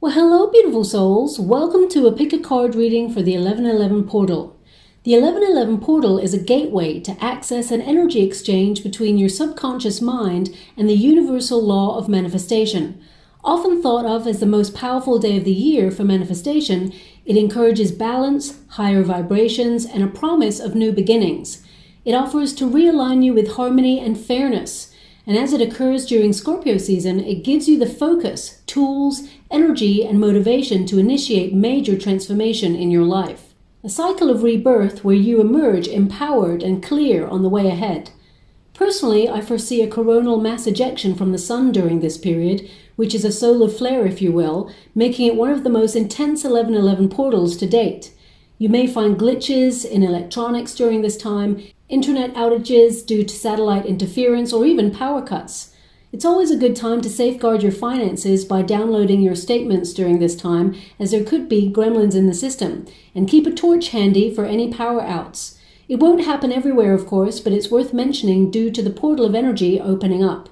Well, hello, beautiful souls. Welcome to a pick a card reading for the 1111 portal. The 1111 portal is a gateway to access an energy exchange between your subconscious mind and the universal law of manifestation. Often thought of as the most powerful day of the year for manifestation, it encourages balance, higher vibrations, and a promise of new beginnings. It offers to realign you with harmony and fairness. And as it occurs during Scorpio season, it gives you the focus, tools, energy, and motivation to initiate major transformation in your life. A cycle of rebirth where you emerge empowered and clear on the way ahead. Personally, I foresee a coronal mass ejection from the sun during this period, which is a solar flare, if you will, making it one of the most intense 1111 portals to date. You may find glitches in electronics during this time, internet outages due to satellite interference, or even power cuts. It's always a good time to safeguard your finances by downloading your statements during this time, as there could be gremlins in the system, and keep a torch handy for any power outs. It won't happen everywhere, of course, but it's worth mentioning due to the portal of energy opening up.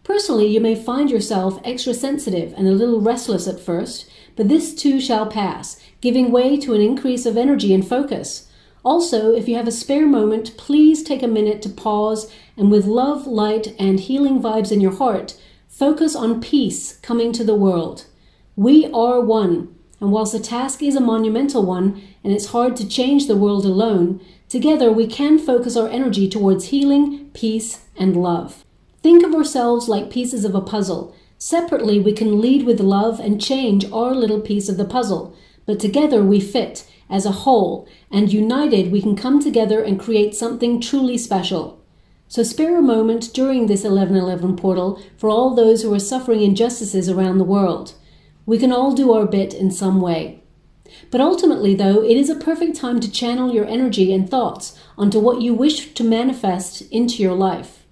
Personally, you may find yourself extra sensitive and a little restless at first, but this too shall pass, giving way to an increase of energy and focus. Also, if you have a spare moment, please take a minute to pause and with love, light, and healing vibes in your heart, focus on peace coming to the world. We are one, and whilst the task is a monumental one, and it's hard to change the world alone, together we can focus our energy towards healing, peace, and love. Think of ourselves like pieces of a puzzle. Separately, we can lead with love and change our little piece of the puzzle, but together we fit as a whole, and united we can come together and create something truly special. So spare a moment during this 1111 portal for all those who are suffering injustices around the world. We can all do our bit in some way. But ultimately, though, it is a perfect time to channel your energy and thoughts onto what you wish to manifest into your life.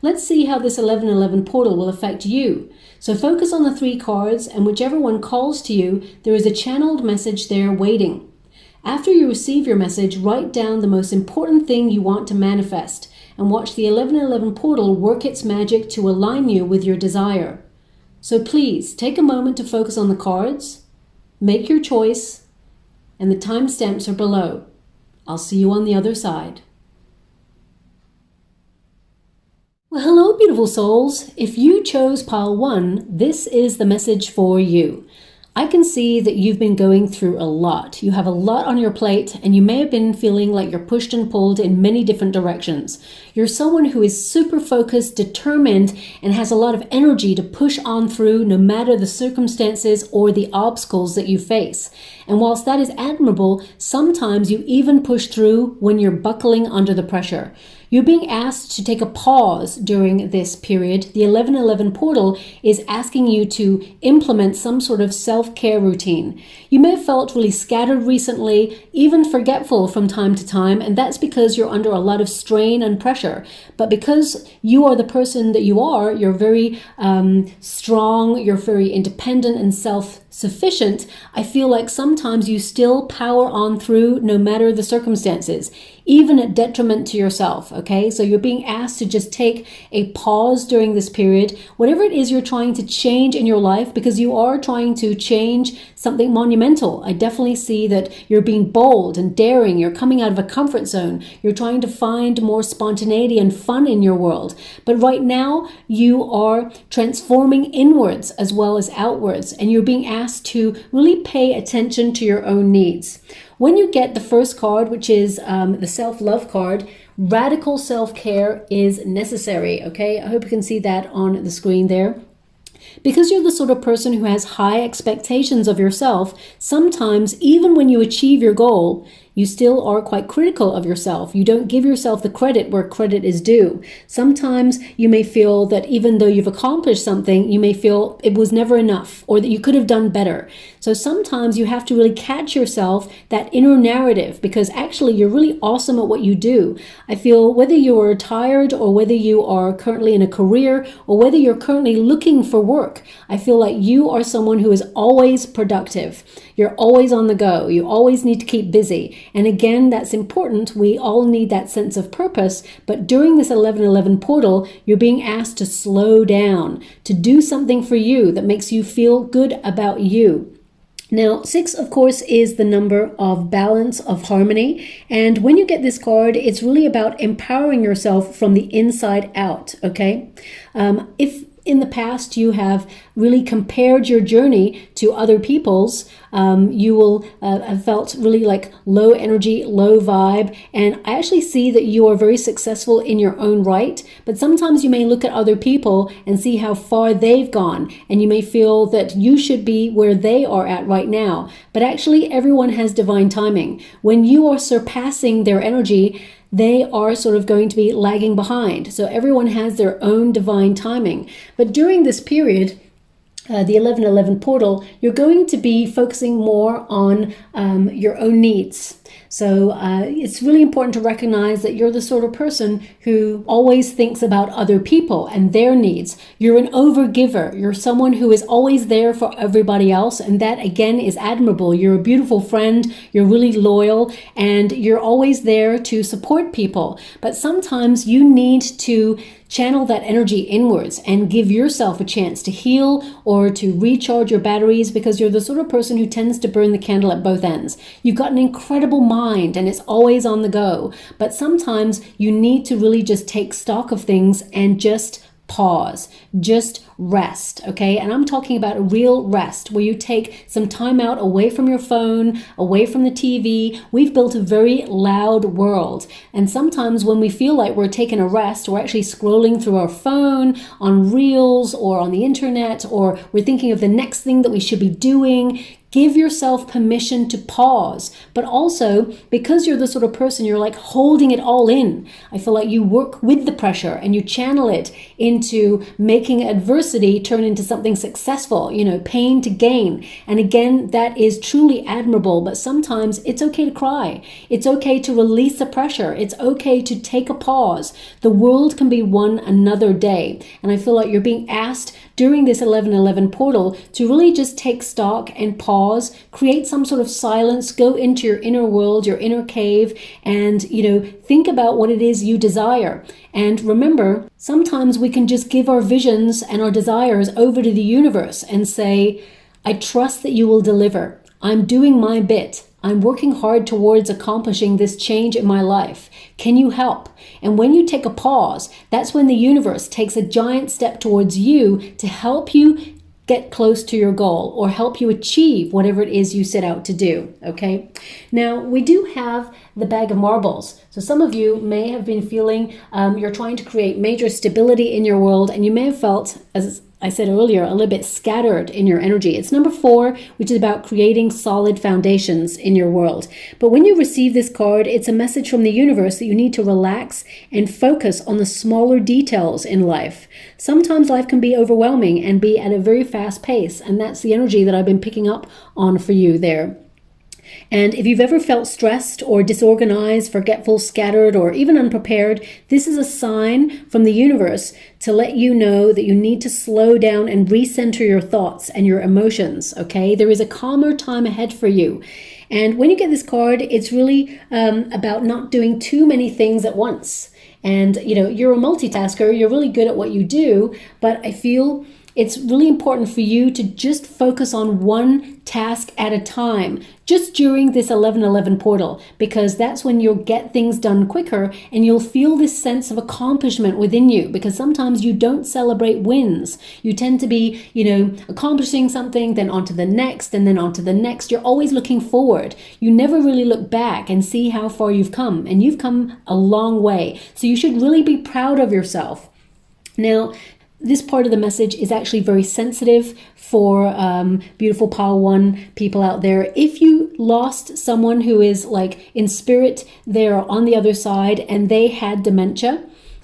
Let's see how this 1111 portal will affect you. So focus on the 3 cards, and whichever one calls to you, there is a channeled message there waiting. After you receive your message, write down the most important thing you want to manifest and watch the 1111 portal work its magic to align you with your desire. So please take a moment to focus on the cards, make your choice, and the timestamps are below. I'll see you on the other side. Well, hello, beautiful souls. If you chose pile 1, this is the message for you. I can see that you've been going through a lot. You have a lot on your plate, and you may have been feeling like you're pushed and pulled in many different directions. You're someone who is super focused, determined, and has a lot of energy to push on through no matter the circumstances or the obstacles that you face. And whilst that is admirable, sometimes you even push through when you're buckling under the pressure. You're being asked to take a pause during this period. The 1111 portal is asking you to implement some sort of self-care routine. You may have felt really scattered recently, even forgetful from time to time, and that's because you're under a lot of strain and pressure. But because you are the person that you are, you're very strong, you're very independent and self-sufficient. I feel like sometimes you still power on through no matter the circumstances, even at detriment to yourself, okay? So you're being asked to just take a pause during this period, whatever it is you're trying to change in your life, because you are trying to change something monumental. I definitely see that you're being bold and daring. You're coming out of a comfort zone. You're trying to find more spontaneity and fun in your world. But right now, you are transforming inwards as well as outwards, and you're being asked to really pay attention to your own needs. When you get the first card, which is the self-love card, radical self-care is necessary, okay? I hope you can see that on the screen there. Because you're the sort of person who has high expectations of yourself, sometimes even when you achieve your goal, you still are quite critical of yourself. You don't give yourself the credit where credit is due. Sometimes you may feel that even though you've accomplished something, you may feel it was never enough or that you could have done better. So sometimes you have to really catch yourself, that inner narrative, because actually you're really awesome at what you do. I feel whether you are retired or whether you are currently in a career or whether you're currently looking for work, I feel like you are someone who is always productive. You're always on the go. You always need to keep busy. And again, that's important. We all need that sense of purpose. But during this 1111 portal, you're being asked to slow down, to do something for you that makes you feel good about you. Now, 6, of course, is the number of balance, of harmony. And when you get this card, it's really about empowering yourself from the inside out, okay? If in the past you have really compared your journey to other people's, you will have felt really like low energy, low vibe. And I actually see that you are very successful in your own right, but sometimes you may look at other people and see how far they've gone, and you may feel that you should be where they are at right now. But actually, everyone has divine timing. When you are surpassing their energy, they are sort of going to be lagging behind. So everyone has their own divine timing. But during this period, the 1111 portal, you're going to be focusing more on your own needs. So it's really important to recognize that you're the sort of person who always thinks about other people and their needs. You're an overgiver. You're someone who is always there for everybody else. And that, again, is admirable. You're a beautiful friend. You're really loyal. And you're always there to support people. But sometimes you need to channel that energy inwards and give yourself a chance to heal or to recharge your batteries, because you're the sort of person who tends to burn the candle at both ends. You've got an incredible mind and it's always on the go, but sometimes you need to really just take stock of things and just pause, just rest, okay? And I'm talking about a real rest where you take some time out away from your phone, away from the TV. We've built a very loud world. And sometimes when we feel like we're taking a rest, we're actually scrolling through our phone, on reels or on the internet, or we're thinking of the next thing that we should be doing. Give yourself permission to pause, but also because you're the sort of person, you're like holding it all in. I feel like you work with the pressure and you channel it into making adversity turn into something successful, pain to gain. And again, that is truly admirable, but sometimes it's okay to cry. It's okay to release the pressure. It's okay to take a pause. The world can be won another day. And I feel like you're being asked during this 1111 portal to really just take stock and pause, create some sort of silence, go into your inner world, your inner cave, and, think about what it is you desire. And remember, sometimes we can just give our visions and our desires over to the universe and say, I trust that you will deliver. I'm doing my bit. I'm working hard towards accomplishing this change in my life. Can you help? And when you take a pause, that's when the universe takes a giant step towards you to help you get close to your goal or help you achieve whatever it is you set out to do, okay? Now, we do have the bag of marbles. So some of you may have been feeling you're trying to create major stability in your world, and you may have felt, as I said earlier, a little bit scattered in your energy. It's number 4, which is about creating solid foundations in your world. But when you receive this card, it's a message from the universe that you need to relax and focus on the smaller details in life. Sometimes life can be overwhelming and be at a very fast pace, and that's the energy that I've been picking up on for you there. And if you've ever felt stressed or disorganized, forgetful, scattered, or even unprepared, this is a sign from the universe to let you know that you need to slow down and recenter your thoughts and your emotions, okay? There is a calmer time ahead for you. And when you get this card, it's really about not doing too many things at once. And, you're a multitasker, you're really good at what you do, but I feel it's really important for you to just focus on one task at a time, just during this 1111 portal, because that's when you'll get things done quicker and you'll feel this sense of accomplishment within you, because sometimes you don't celebrate wins. You tend to be, accomplishing something, then on to the next, and then on to the next. You're always looking forward. You never really look back and see how far you've come, and you've come a long way. So you should really be proud of yourself. Now, this part of the message is actually very sensitive for beautiful Power 1 people out there. If you lost someone who is like in spirit, they're on the other side and they had dementia,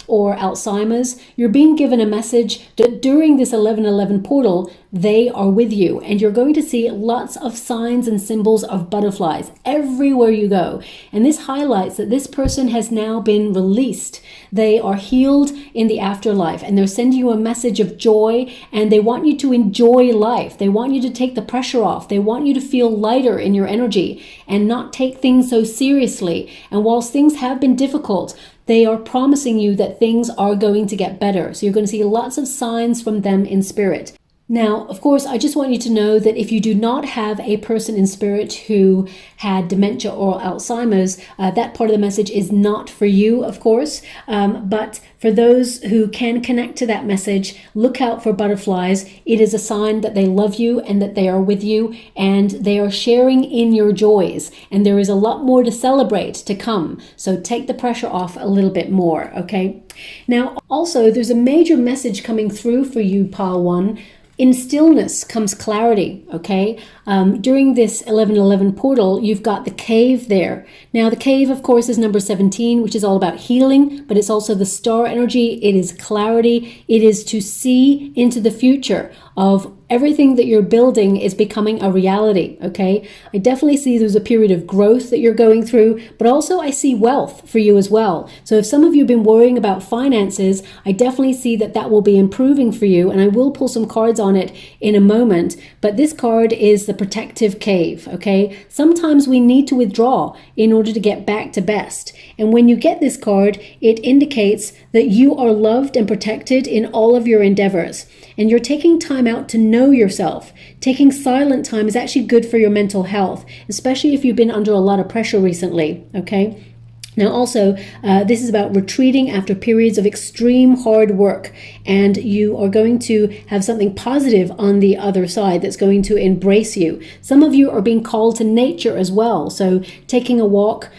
or Alzheimer's, you're being given a message that during this 1111 portal, they are with you, and you're going to see lots of signs and symbols of butterflies everywhere you go. And this highlights that this person has now been released. They are healed in the afterlife, and they're sending you a message of joy, and they want you to enjoy life. They want you to take the pressure off. They want you to feel lighter in your energy and not take things so seriously. And whilst things have been difficult, they are promising you that things are going to get better. So you're going to see lots of signs from them in spirit. Now, of course, I just want you to know that if you do not have a person in spirit who had dementia or Alzheimer's, that part of the message is not for you, of course. But for those who can connect to that message, look out for butterflies. It is a sign that they love you and that they are with you and they are sharing in your joys. And there is a lot more to celebrate to come. So take the pressure off a little bit more, okay? Now, also, there's a major message coming through for you, Pile 1. In stillness comes clarity, okay? During this 1111 portal, you've got the cave there. Now, the cave, of course, is number 17, which is all about healing, but it's also the star energy. It is clarity. It is to see into the future of everything that you're building is becoming a reality, okay? I definitely see there's a period of growth that you're going through, but also I see wealth for you as well. So if some of you have been worrying about finances, I definitely see that that will be improving for you, and I will pull some cards on it in a moment, but this card is the protective cave, okay? Sometimes we need to withdraw in order to get back to best. And when you get this card, it indicates that you are loved and protected in all of your endeavors. And you're taking time out to know yourself. Taking silent time is actually good for your mental health, especially if you've been under a lot of pressure recently, okay? Now also, this is about retreating after periods of extreme hard work, and you are going to have something positive on the other side that's going to embrace you. Some of you are being called to nature as well, so taking a walk,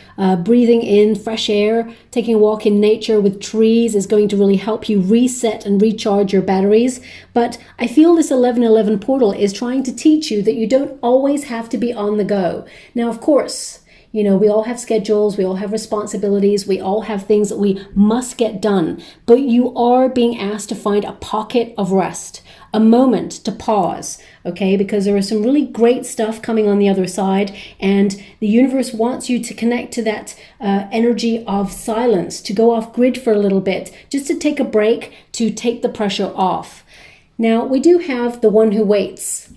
breathing in fresh air, taking a walk in nature with trees is going to really help you reset and recharge your batteries. But I feel this 1111 portal is trying to teach you that you don't always have to be on the go. Now, of course, you know, we all have schedules, we all have responsibilities, we all have things that we must get done, but you are being asked to find a pocket of rest, a moment to pause, okay? Because there is some really great stuff coming on the other side, and the universe wants you to connect to that energy of silence, to go off grid for a little bit, just to take a break, to take the pressure off. Now, we do have the one who waits.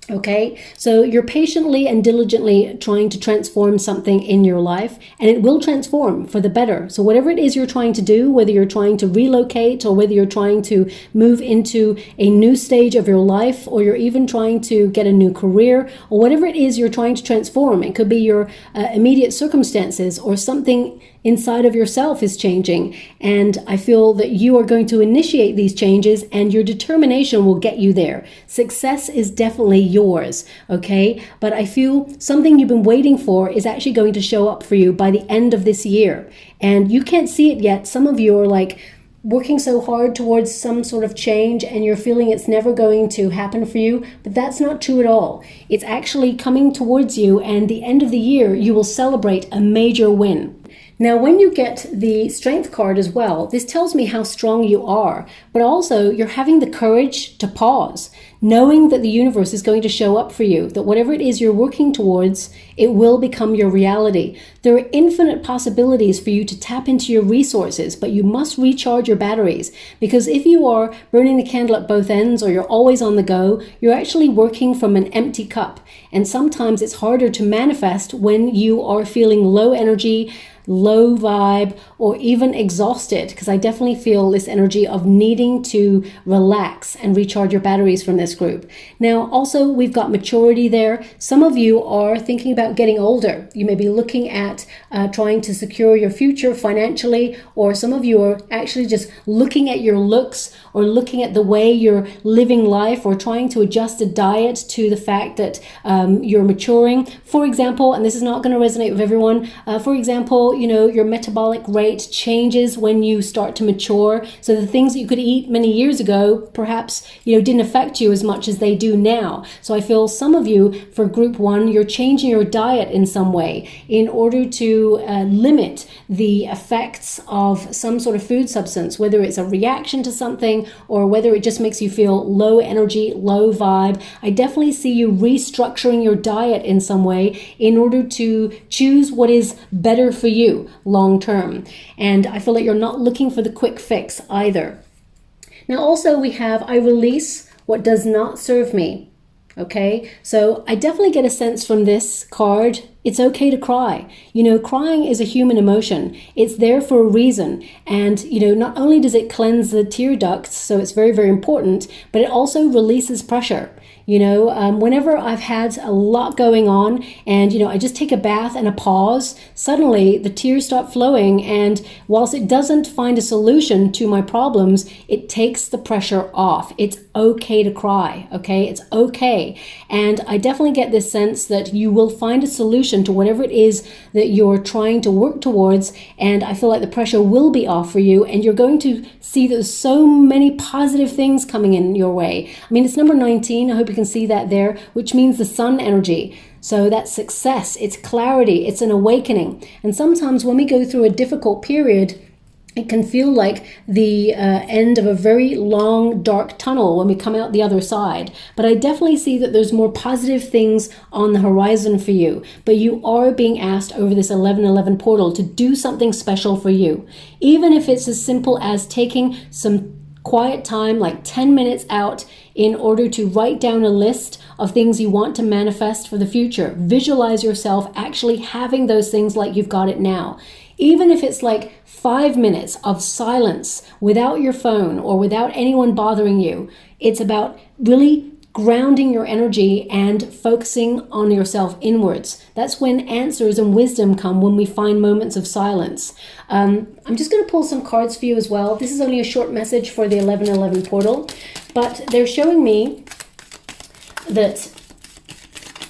Okay, so you're patiently and diligently trying to transform something in your life, and it will transform for the better. So whatever it is you're trying to do, whether you're trying to relocate or whether you're trying to move into a new stage of your life, or you're even trying to get a new career, or whatever it is you're trying to transform, it could be your immediate circumstances or something inside of yourself is changing, and I feel that you are going to initiate these changes and your determination will get you there. Success is definitely yours, okay? But I feel something you've been waiting for is actually going to show up for you by the end of this year, and you can't see it yet. Some of you are like working so hard towards some sort of change and you're feeling it's never going to happen for you, but that's not true at all. It's actually coming towards you, and the end of the year you will celebrate a major win. Now, when you get the Strength card as well, this tells me how strong you are, but also you're having the courage to pause, knowing that the universe is going to show up for you, that whatever it is you're working towards, it will become your reality. There are infinite possibilities for you to tap into your resources, but you must recharge your batteries, because if you are burning the candle at both ends or you're always on the go, you're actually working from an empty cup. And sometimes it's harder to manifest when you are feeling low energy, low vibe, or even exhausted, because I definitely feel this energy of needing to relax and recharge your batteries from this group. Now, also, we've got maturity there. Some of you are thinking about getting older. You may be looking at trying to secure your future financially, or some of you are actually just looking at your looks or looking at the way you're living life, or trying to adjust a diet to the fact that you're maturing. For example, and this is not going to resonate with everyone, for example, your metabolic rate changes when you start to mature. So the things that you could eat many years ago, perhaps, didn't affect you as much as they do now. So I feel some of you, for group 1, you're changing your diet in some way in order to limit the effects of some sort of food substance, whether it's a reaction to something or whether it just makes you feel low energy, low vibe. I definitely see you restructuring your diet in some way in order to choose what is better for you long term. And I feel like you're not looking for the quick fix either. Now also we have, I release what does not serve me. Okay, so I definitely get a sense from this card, it's okay to cry. Crying is a human emotion. It's there for a reason. And, not only does it cleanse the tear ducts, so it's very, very important, but it also releases pressure. Whenever I've had a lot going on and, I just take a bath and a pause, suddenly the tears start flowing. And whilst it doesn't find a solution to my problems, it takes the pressure off. It's okay to cry, okay? It's okay. And I definitely get this sense that you will find a solution to whatever it is that you're trying to work towards. And I feel like the pressure will be off for you. And you're going to see that there's so many positive things coming in your way. I mean, it's number 19. I hope you can see that there, which means the sun energy. So that's success, it's clarity, it's an awakening. And sometimes when we go through a difficult period, it can feel like the end of a very long, dark tunnel when we come out the other side. But I definitely see that there's more positive things on the horizon for you. But you are being asked over this 11/11 portal to do something special for you. Even if it's as simple as taking some quiet time, like 10 minutes out, in order to write down a list of things you want to manifest for the future. Visualize yourself actually having those things like you've got it now. Even if it's like 5 minutes of silence without your phone or without anyone bothering you, it's about really grounding your energy and focusing on yourself inwards. That's when answers and wisdom come, when we find moments of silence. I'm just going to pull some cards for you as well. This is only a short message for the 11/11 portal, but they're showing me that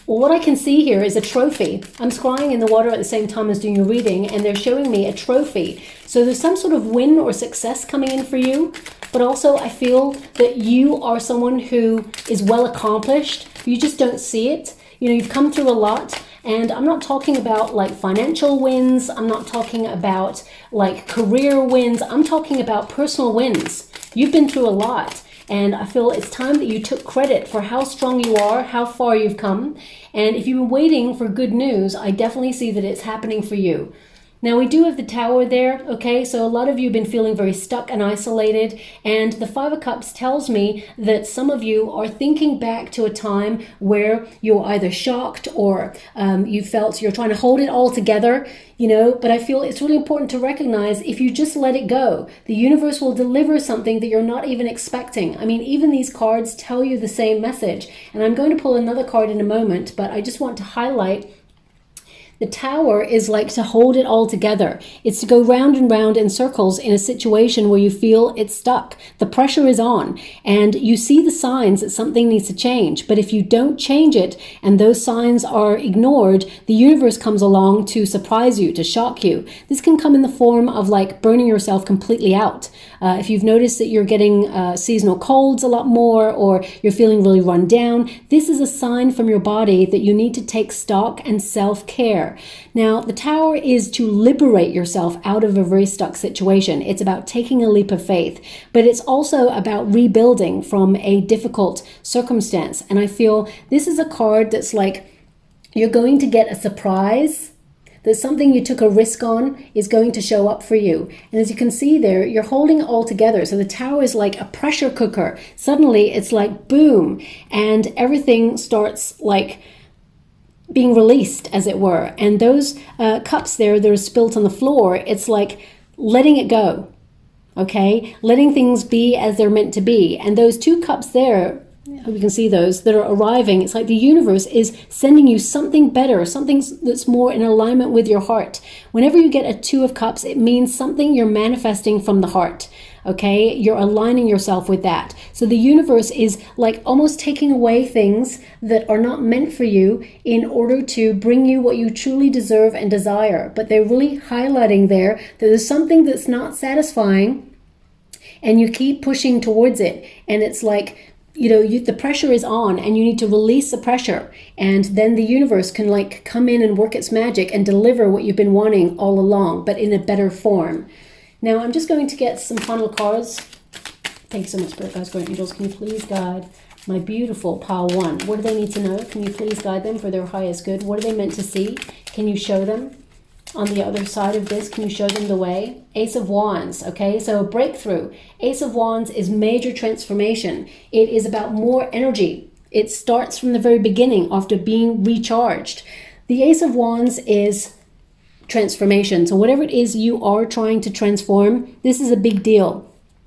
what I can see here is a trophy. I'm scrying in the water at the same time as doing a reading, and they're showing me a trophy. So there's some sort of win or success coming in for you, but also I feel that you are someone who is well accomplished. You just don't see it. You've come through a lot, and I'm not talking about like financial wins. I'm not talking about like career wins. I'm talking about personal wins. You've been through a lot. And I feel it's time that you took credit for how strong you are, how far you've come. And if you've been waiting for good news, I definitely see that it's happening for you. Now we do have the Tower there, okay? So a lot of you have been feeling very stuck and isolated, and the Five of Cups tells me that some of you are thinking back to a time where you were either shocked or you felt you're trying to hold it all together, but I feel it's really important to recognize if you just let it go, the universe will deliver something that you're not even expecting. I mean, even these cards tell you the same message, and I'm going to pull another card in a moment, but I just want to highlight the Tower is like to hold it all together. It's to go round and round in circles in a situation where you feel it's stuck. The pressure is on, and you see the signs that something needs to change. But if you don't change it and those signs are ignored, the universe comes along to surprise you, to shock you. This can come in the form of like burning yourself completely out. If you've noticed that you're getting seasonal colds a lot more, or you're feeling really run down, this is a sign from your body that you need to take stock and self-care. Now, the Tower is to liberate yourself out of a very stuck situation. It's about taking a leap of faith, but it's also about rebuilding from a difficult circumstance. And I feel this is a card that's like you're going to get a surprise, that something you took a risk on is going to show up for you. And as you can see there, you're holding it all together. So the Tower is like a pressure cooker. Suddenly it's like boom, and everything starts like being released, as it were. And those cups there that are spilt on the floor, it's like letting it go, okay? Letting things be as they're meant to be. And those two cups there, I hope you can see those, that are arriving, it's like the universe is sending you something better, something that's more in alignment with your heart. Whenever you get a Two of Cups, it means something you're manifesting from the heart. okay? You're aligning yourself with that. So the universe is like almost taking away things that are not meant for you in order to bring you what you truly deserve and desire. But they're really highlighting there that there's something that's not satisfying, and you keep pushing towards it. And it's like, you know, the pressure is on, and you need to release the pressure. And then the universe can like come in and work its magic and deliver what you've been wanting all along, but in a better form. Now, I'm just going to get some final cards. Thanks so much, Spirit Guides, Guardian Angels. Can you please guide my beautiful pile 1? What do they need to know? Can you please guide them for their highest good? What are they meant to see? Can you show them? On the other side of this, can you show them the way? Ace of Wands, okay? So breakthrough. Ace of Wands is major transformation. It is about more energy. It starts from the very beginning after being recharged. The Ace of Wands is transformation. So whatever it is you are trying to transform, this is a big deal.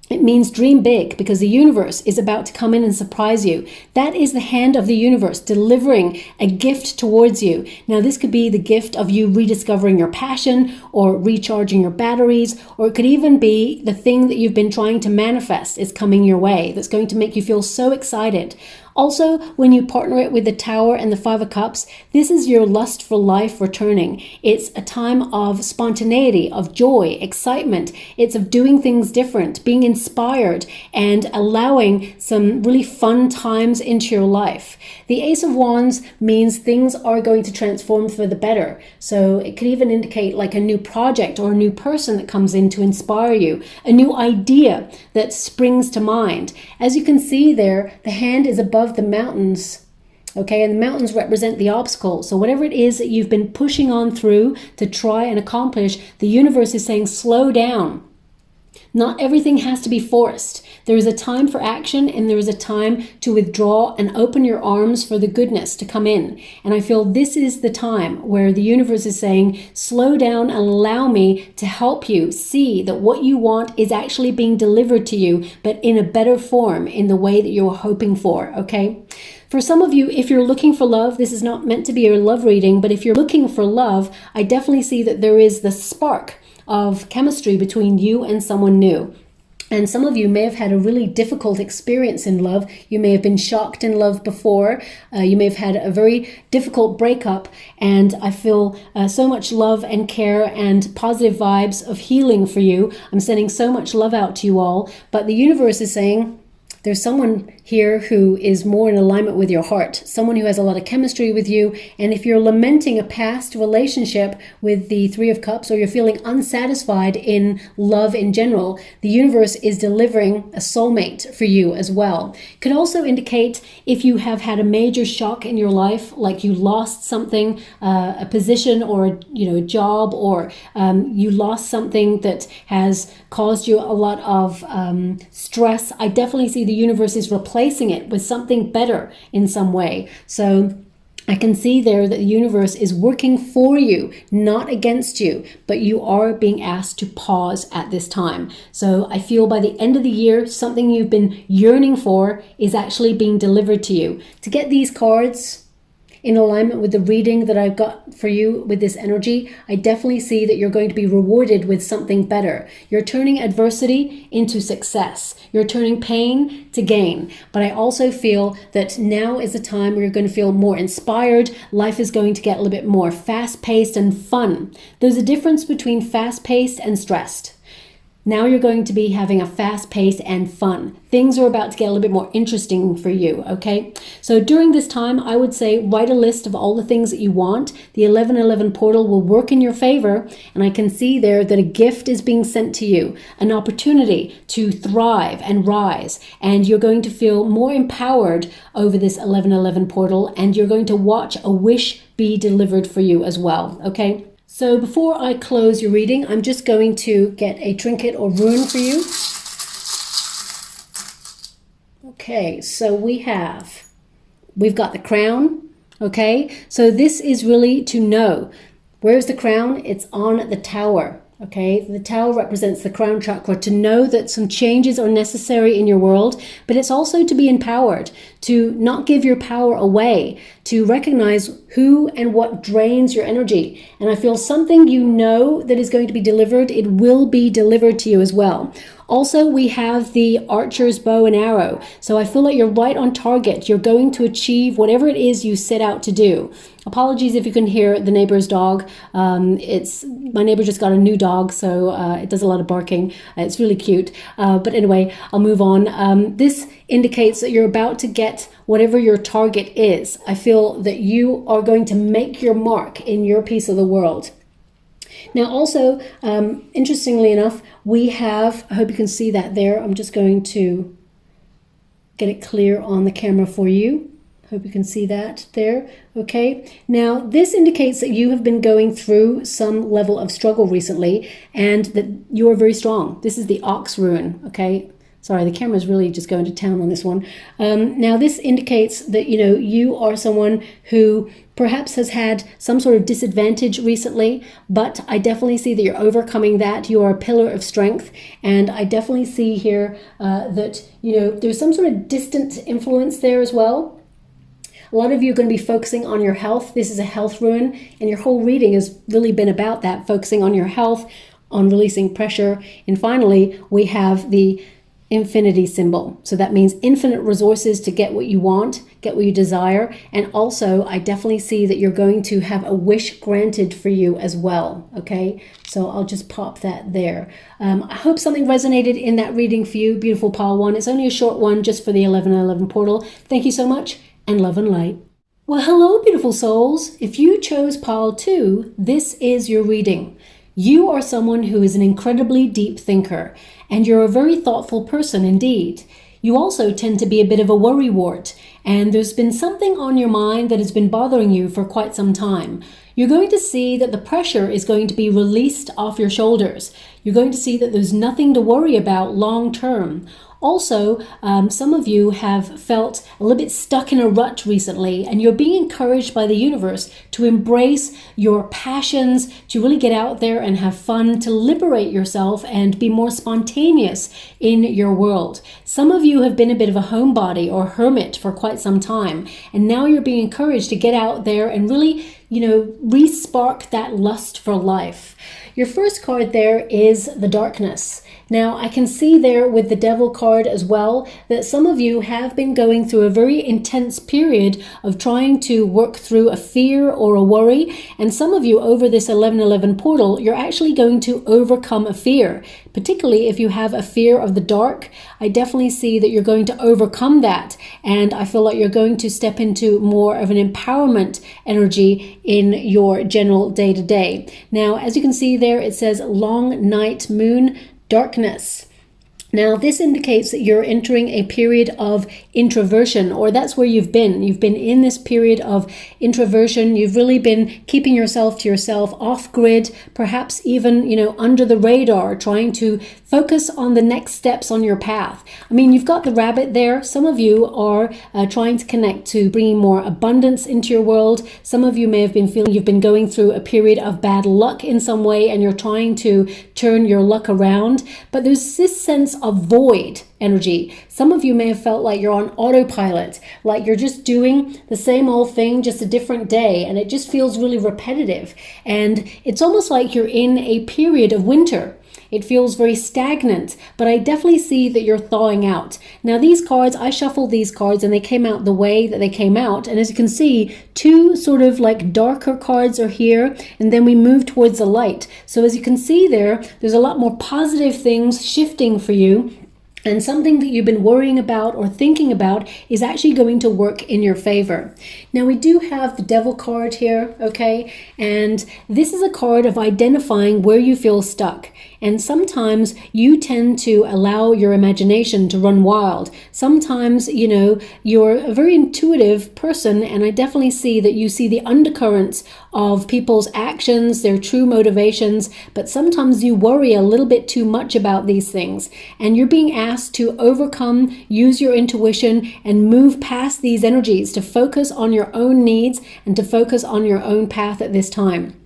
It means dream big, because the universe is about to come in and surprise you. That is the hand of the universe delivering a gift towards you. Now, this could be the gift of you rediscovering your passion or recharging your batteries, or it could even be the thing that you've been trying to manifest is coming your way. That's going to make you feel so excited. Also, when you partner it with the Tower and the Five of Cups, this is your lust for life returning. It's a time of spontaneity, of joy, excitement. It's of doing things different, being inspired, and allowing some really fun times into your life. The Ace of Wands means things are going to transform for the better. So it could even indicate like a new project or a new person that comes in to inspire you, a new idea that springs to mind. As you can see there, the hand is above the mountains, okay, and the mountains represent the obstacle. So whatever it is that you've been pushing on through to try and accomplish, the universe is saying slow down. Not everything has to be forced. There is a time for action, and there is a time to withdraw and open your arms for the goodness to come in. And I feel this is the time where the universe is saying, slow down and allow me to help you see that what you want is actually being delivered to you, but in a better form, in the way that you're hoping for, okay? For some of you, if you're looking for love, this is not meant to be a love reading, but if you're looking for love, I definitely see that there is the spark of chemistry between you and someone new. And some of you may have had a really difficult experience in love. You may have been shocked in love before. You may have had a very difficult breakup. And I feel so much love and care and positive vibes of healing for you. I'm sending so much love out to you all. But the universe is saying, there's someone here who is more in alignment with your heart, someone who has a lot of chemistry with you. And if you're lamenting a past relationship with the Three of Cups, or you're feeling unsatisfied in love in general, the universe is delivering a soulmate for you as well. Could also indicate if you have had a major shock in your life, like you lost something, a position or a job, or you lost something that has caused you a lot of stress. I definitely see the universe is replacing it with something better in some way. So I can see there that the universe is working for you, not against you, but you are being asked to pause at this time. So I feel by the end of the year, something you've been yearning for is actually being delivered to you. To get these cards in alignment with the reading that I've got for you with this energy, I definitely see that you're going to be rewarded with something better. You're turning adversity into success. You're turning pain to gain. But I also feel that now is the time where you're going to feel more inspired. Life is going to get a little bit more fast-paced and fun. There's a difference between fast-paced and stressed. Now you're going to be having a fast pace and fun. Things are about to get a little bit more interesting for you, okay? So during this time, I would say write a list of all the things that you want. The 1111 portal will work in your favor, and I can see there that a gift is being sent to you, an opportunity to thrive and rise, and you're going to feel more empowered over this 1111 portal, and you're going to watch a wish be delivered for you as well, okay? So before I close your reading, I'm just going to get a trinket or rune for you. Okay, so we've got the crown, okay? So this is really to know. Where's the crown? It's on the tower, okay? The tower represents the crown chakra, to know that some changes are necessary in your world, but it's also to be empowered, to not give your power away, to recognize who and what drains your energy. And I feel something you know that is going to be delivered, it will be delivered to you as well. Also, we have the archer's bow and arrow. So I feel like you're right on target. You're going to achieve whatever it is you set out to do. Apologies if you can hear the neighbor's dog. It's my neighbor just got a new dog, so it does a lot of barking. It's really cute. But anyway, I'll move on. This indicates that you're about to get whatever your target is. I feel that you are going to make your mark in your piece of the world. Now also, interestingly enough, we have, I hope you can see that there. I'm just going to get it clear on the camera for you. Hope you can see that there. Okay. Now, this indicates that you have been going through some level of struggle recently and that you are very strong. This is the ox rune. Okay. Sorry, the camera's really just going to town on this one. Now, this indicates that, you are someone who perhaps has had some sort of disadvantage recently, but I definitely see that you're overcoming that. You are a pillar of strength, and I definitely see here that, there's some sort of distant influence there as well. A lot of you are going to be focusing on your health. This is a health rune, and your whole reading has really been about that, focusing on your health, on releasing pressure. And finally, we have the infinity symbol. So that means infinite resources to get what you want, get what you desire. And also, I definitely see that you're going to have a wish granted for you as well. Okay, so I'll just pop that there. I hope something resonated in that reading for you, beautiful pile one. It's only a short one just for the 1111 portal. Thank you so much, and love and light. Well, hello, beautiful souls. If you chose pile 2, this is your reading. You are someone who is an incredibly deep thinker, and you're a very thoughtful person indeed. You also tend to be a bit of a worrywart, and there's been something on your mind that has been bothering you for quite some time. You're going to see that the pressure is going to be released off your shoulders. You're going to see that there's nothing to worry about long term. Also, some of you have felt a little bit stuck in a rut recently, and you're being encouraged by the universe to embrace your passions, to really get out there and have fun, to liberate yourself and be more spontaneous in your world. Some of you have been a bit of a homebody or hermit for quite some time, and now you're being encouraged to get out there and really, re-spark that lust for life. Your first card there is the darkness. Now, I can see there with the Devil card as well that some of you have been going through a very intense period of trying to work through a fear or a worry. And some of you over this 1111 portal, you're actually going to overcome a fear. Particularly if you have a fear of the dark, I definitely see that you're going to overcome that. And I feel like you're going to step into more of an empowerment energy in your general day-to-day. Now, as you can see there, it says long night moon, darkness. Now, this indicates that you're entering a period of introversion, or that's where you've been. You've been in this period of introversion. You've really been keeping yourself to yourself, off grid, perhaps even, under the radar, trying to focus on the next steps on your path. I mean, you've got the rabbit there. Some of you are trying to connect to bringing more abundance into your world. Some of you may have been feeling you've been going through a period of bad luck in some way, and you're trying to turn your luck around. But there's this sense of void energy. Some of you may have felt like you're on autopilot, like you're just doing the same old thing, just a different day, and it just feels really repetitive. And it's almost like you're in a period of winter. It feels very stagnant, but I definitely see that you're thawing out. Now, these cards, I shuffled these cards and they came out the way that they came out. And as you can see, two sort of like darker cards are here, and then we move towards the light. So as you can see there's a lot more positive things shifting for you. And something that you've been worrying about or thinking about is actually going to work in your favor. Now, we do have the Devil card here, okay? And this is a card of identifying where you feel stuck. And sometimes you tend to allow your imagination to run wild. Sometimes, you're a very intuitive person, and I definitely see that you see the undercurrents of people's actions, their true motivations, but sometimes you worry a little bit too much about these things. And you're being asked to overcome, use your intuition, and move past these energies to focus on your own needs and to focus on your own path at this time.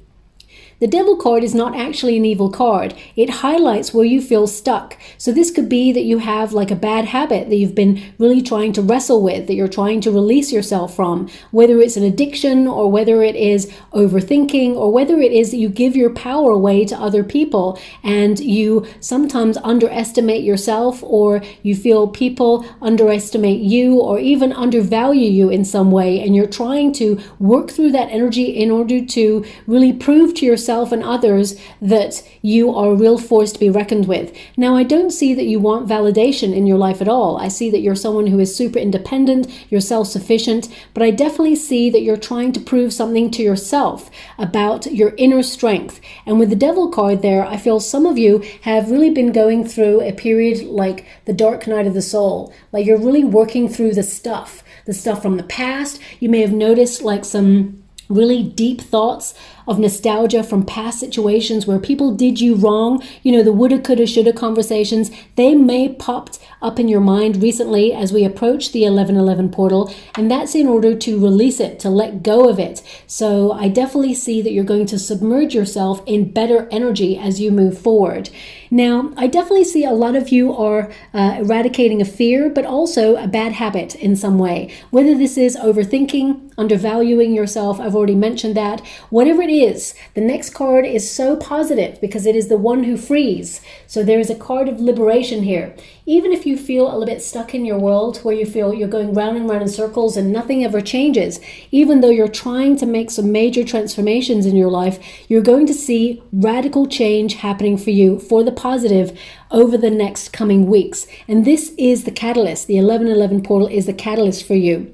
The Devil card is not actually an evil card. It highlights where you feel stuck. So this could be that you have like a bad habit that you've been really trying to wrestle with, that you're trying to release yourself from, whether it's an addiction or whether it is overthinking or whether it is that you give your power away to other people and you sometimes underestimate yourself, or you feel people underestimate you or even undervalue you in some way, and you're trying to work through that energy in order to really prove to yourself and others that you are a real force to be reckoned with. Now, I don't see that you want validation in your life at all. I see that you're someone who is super independent, you're self-sufficient, but I definitely see that you're trying to prove something to yourself about your inner strength. And with the Devil card there, I feel some of you have really been going through a period like the dark night of the soul. Like you're really working through the stuff from the past. You may have noticed like some really deep thoughts of nostalgia from past situations where people did you wrong. You know, the woulda, coulda, shoulda conversations, they may popped up in your mind recently as we approach the 11/11 portal, and that's in order to release it, to let go of it. So I definitely see that you're going to submerge yourself in better energy as you move forward. Now, I definitely see a lot of you are eradicating a fear, but also a bad habit in some way. Whether this is overthinking, undervaluing yourself, I've already mentioned that. Whatever it is, the next card is so positive because it is the one who frees. So there is a card of liberation here. Even if you feel a little bit stuck in your world, where you feel you're going round and round in circles and nothing ever changes, even though you're trying to make some major transformations in your life, you're going to see radical change happening for you for the positive over the next coming weeks. And this is the catalyst. The 11/11 portal is the catalyst for you.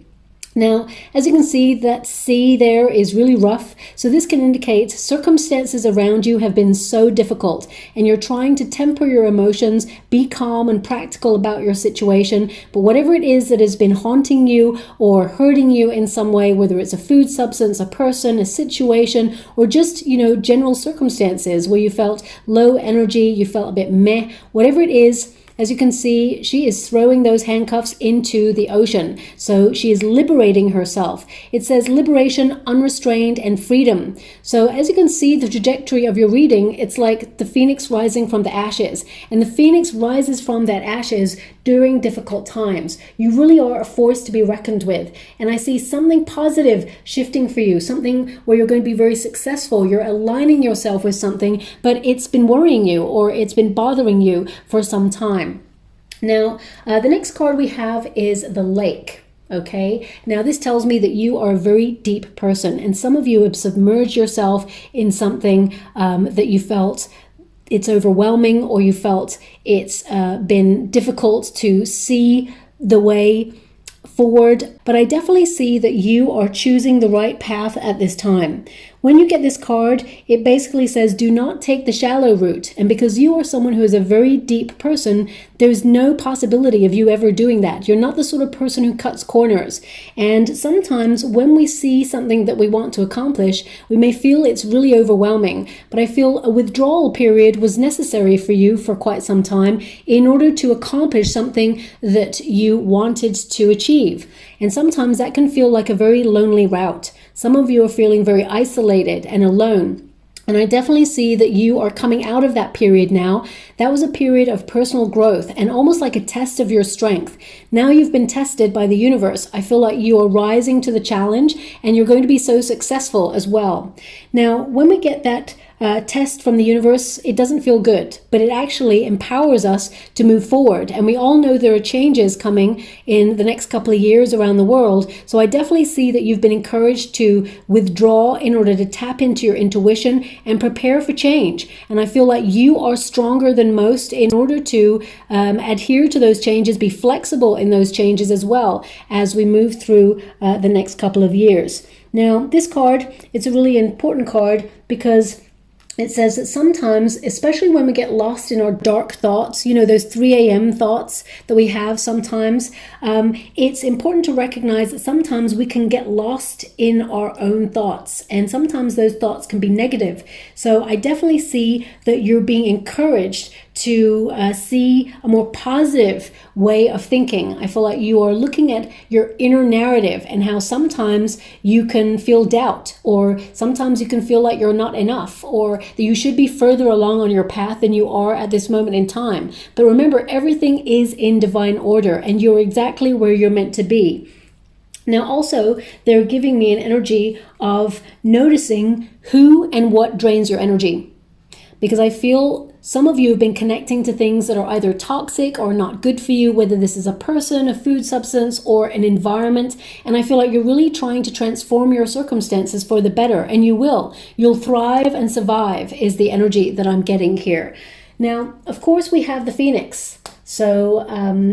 Now, as you can see, that C there is really rough. So this can indicate circumstances around you have been so difficult and you're trying to temper your emotions, be calm and practical about your situation. But whatever it is that has been haunting you or hurting you in some way, whether it's a food substance, a person, a situation, or just, general circumstances where you felt low energy, you felt a bit meh, whatever it is, as you can see, she is throwing those handcuffs into the ocean. So she is liberating herself. It says liberation, unrestrained, and freedom. So as you can see, the trajectory of your reading, it's like the phoenix rising from the ashes. And the phoenix rises from that ashes during difficult times. You really are a force to be reckoned with. And I see something positive shifting for you, something where you're going to be very successful. You're aligning yourself with something, but it's been worrying you or it's been bothering you for some time. Now, the next card we have is the lake. Okay, now this tells me that you are a very deep person, and some of you have submerged yourself in something that you felt it's overwhelming, or you felt it's been difficult to see the way forward. But I definitely see that you are choosing the right path at this time. When you get this card, it basically says do not take the shallow route. And because you are someone who is a very deep person, there's no possibility of you ever doing that. You're not the sort of person who cuts corners. And sometimes when we see something that we want to accomplish, we may feel it's really overwhelming. But I feel a withdrawal period was necessary for you for quite some time in order to accomplish something that you wanted to achieve. And sometimes that can feel like a very lonely route. Some of you are feeling very isolated and alone. And I definitely see that you are coming out of that period now. That was a period of personal growth and almost like a test of your strength. Now you've been tested by the universe. I feel like you are rising to the challenge and you're going to be so successful as well. Now, when we get that test from the universe, it doesn't feel good, but it actually empowers us to move forward. And we all know there are changes coming in the next couple of years around the world. So I definitely see that you've been encouraged to withdraw in order to tap into your intuition and prepare for change. And I feel like you are stronger than most in order to adhere to those changes, be flexible in those changes as well as we move through the next couple of years. Now, this card, it's a really important card because it says that sometimes, especially when we get lost in our dark thoughts, you know, those 3 a.m. thoughts that we have sometimes, it's important to recognize that sometimes we can get lost in our own thoughts, and sometimes those thoughts can be negative. So I definitely see that you're being encouraged to see a more positive way of thinking. I feel like you are looking at your inner narrative and how sometimes you can feel doubt, or sometimes you can feel like you're not enough, or that you should be further along on your path than you are at this moment in time. But remember, everything is in divine order and you're exactly where you're meant to be. Now also, they're giving me an energy of noticing who and what drains your energy, because I feel some of you have been connecting to things that are either toxic or not good for you, whether this is a person, a food substance, or an environment. And I feel like you're really trying to transform your circumstances for the better, and you will. You'll thrive and survive is the energy that I'm getting here. Now, of course, we have the Phoenix. So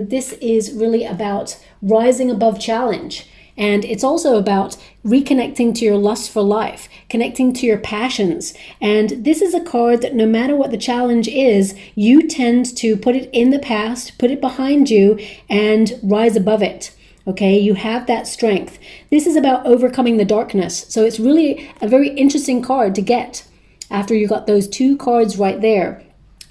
this is really about rising above challenge. And it's also about reconnecting to your lust for life, connecting to your passions. And this is a card that no matter what the challenge is, you tend to put it in the past, put it behind you, and rise above it. Okay, you have that strength. This is about overcoming the darkness. So it's really a very interesting card to get after you got those 2 cards right there.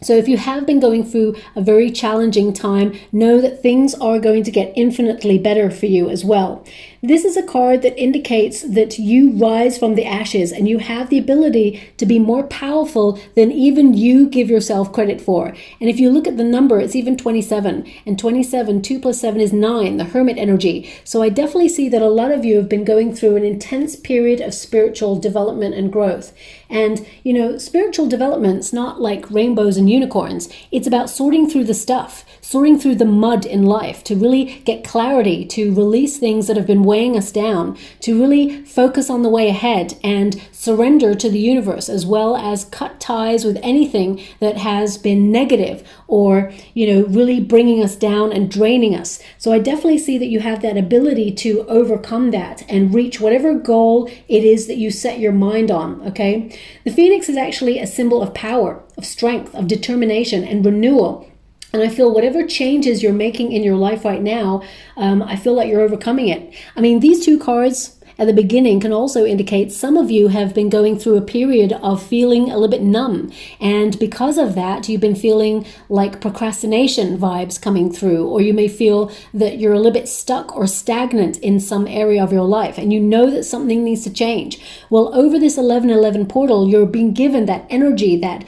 So if you have been going through a very challenging time, know that things are going to get infinitely better for you as well. This is a card that indicates that you rise from the ashes and you have the ability to be more powerful than even you give yourself credit for. And if you look at the number, it's even 27. And 27, 2 plus 7 is 9, the hermit energy. So I definitely see that a lot of you have been going through an intense period of spiritual development and growth. And, you know, spiritual development's not like rainbows and unicorns. It's about sorting through the stuff, sorting through the mud in life to really get clarity, to release things that have been weighing us down, to really focus on the way ahead and surrender to the universe, as well as cut ties with anything that has been negative or, you know, really bringing us down and draining us. So I definitely see that you have that ability to overcome that and reach whatever goal it is that you set your mind on, okay? The Phoenix is actually a symbol of power, of strength, of determination and renewal. And I feel whatever changes you're making in your life right now, I feel like you're overcoming it. I mean, these 2 cards at the beginning can also indicate some of you have been going through a period of feeling a little bit numb. And because of that, you've been feeling like procrastination vibes coming through, or you may feel that you're a little bit stuck or stagnant in some area of your life and you know that something needs to change. Well, over this 1111 portal, you're being given that energy, that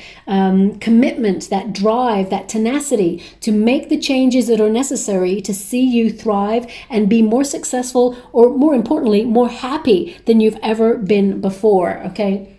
commitment, that drive, that tenacity to make the changes that are necessary to see you thrive and be more successful, or more importantly, more happy than you've ever been before, okay?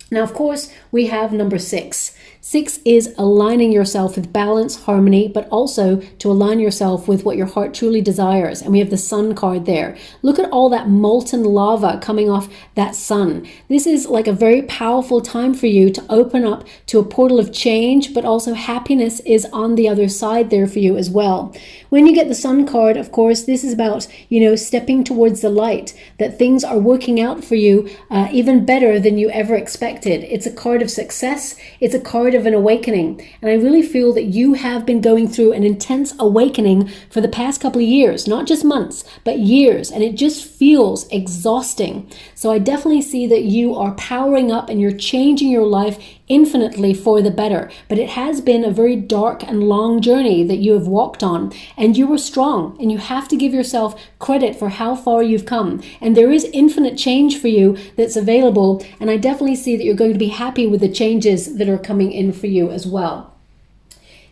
Now, of course, we have number 6. 6 is aligning yourself with balance, harmony, but also to align yourself with what your heart truly desires. And we have the sun card there. Look at all that molten lava coming off that sun. This is like a very powerful time for you to open up to a portal of change, but also happiness is on the other side there for you as well. When you get the sun card, of course, this is about, you know, stepping towards the light, that things are working out for you even better than you ever expected. It's a card of success. It's a card of an awakening. And I really feel that you have been going through an intense awakening for the past couple of years, not just months, but years. And it just feels exhausting. So I definitely see that you are powering up and you're changing your life infinitely for the better. But it has been a very dark and long journey that you have walked on, and you were strong, and you have to give yourself credit for how far you've come. And there is infinite change for you that's available, and I definitely see that you're going to be happy with the changes that are coming in for you as well.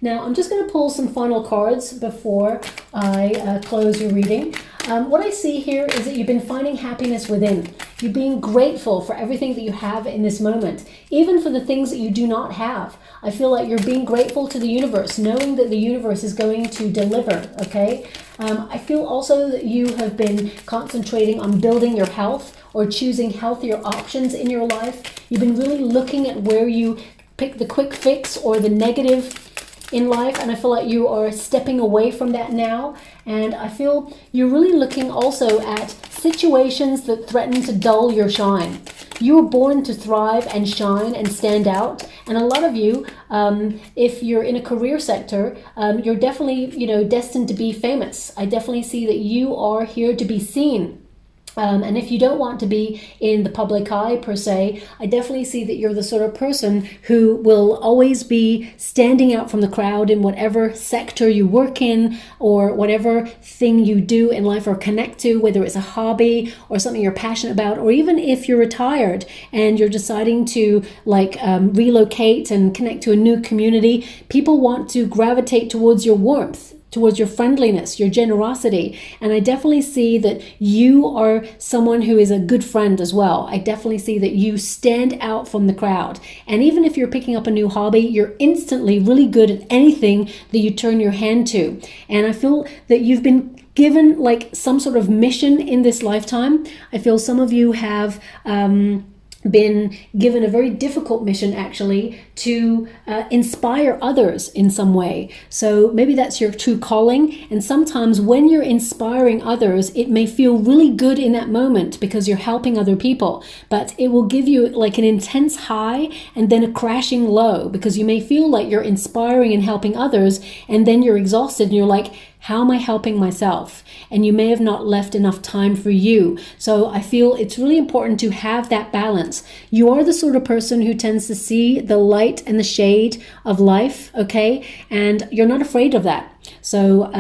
Now, I'm just going to pull some final cards before I close your reading. What I see here is that you've been finding happiness within. You're being grateful for everything that you have in this moment, even for the things that you do not have. I feel like you're being grateful to the universe, knowing that the universe is going to deliver, okay? I feel also that you have been concentrating on building your health or choosing healthier options in your life. You've been really looking at where you pick the quick fix or the negative in life, and I feel like you are stepping away from that now. And I feel you're really looking also at situations that threaten to dull your shine. you were born to thrive and shine and stand out. And a lot of you, if you're in a career sector, you're definitely, destined to be famous. I definitely see that you are here to be seen. And if you don't want to be in the public eye per se, I definitely see that you're the sort of person who will always be standing out from the crowd in whatever sector you work in, or whatever thing you do in life or connect to, whether it's a hobby or something you're passionate about, or even if you're retired and you're deciding to relocate and connect to a new community. People want to gravitate towards your warmth, towards your friendliness, your generosity. And I definitely see that you are someone who is a good friend as well. I definitely see that you stand out from the crowd. And even if you're picking up a new hobby, you're instantly really good at anything that you turn your hand to. And I feel that you've been given like some sort of mission in this lifetime. I feel some of you have been given a very difficult mission, actually, to inspire others in some way. So maybe that's your true calling. And sometimes when you're inspiring others, it may feel really good in that moment because you're helping other people, but it will give you like an intense high and then a crashing low, because you may feel like you're inspiring and helping others, and then you're exhausted and you're like, how am I helping myself? And you may have not left enough time for you. So I feel it's really important to have that balance. You are the sort of person who tends to see the light and the shade of life, okay? And you're not afraid of that. So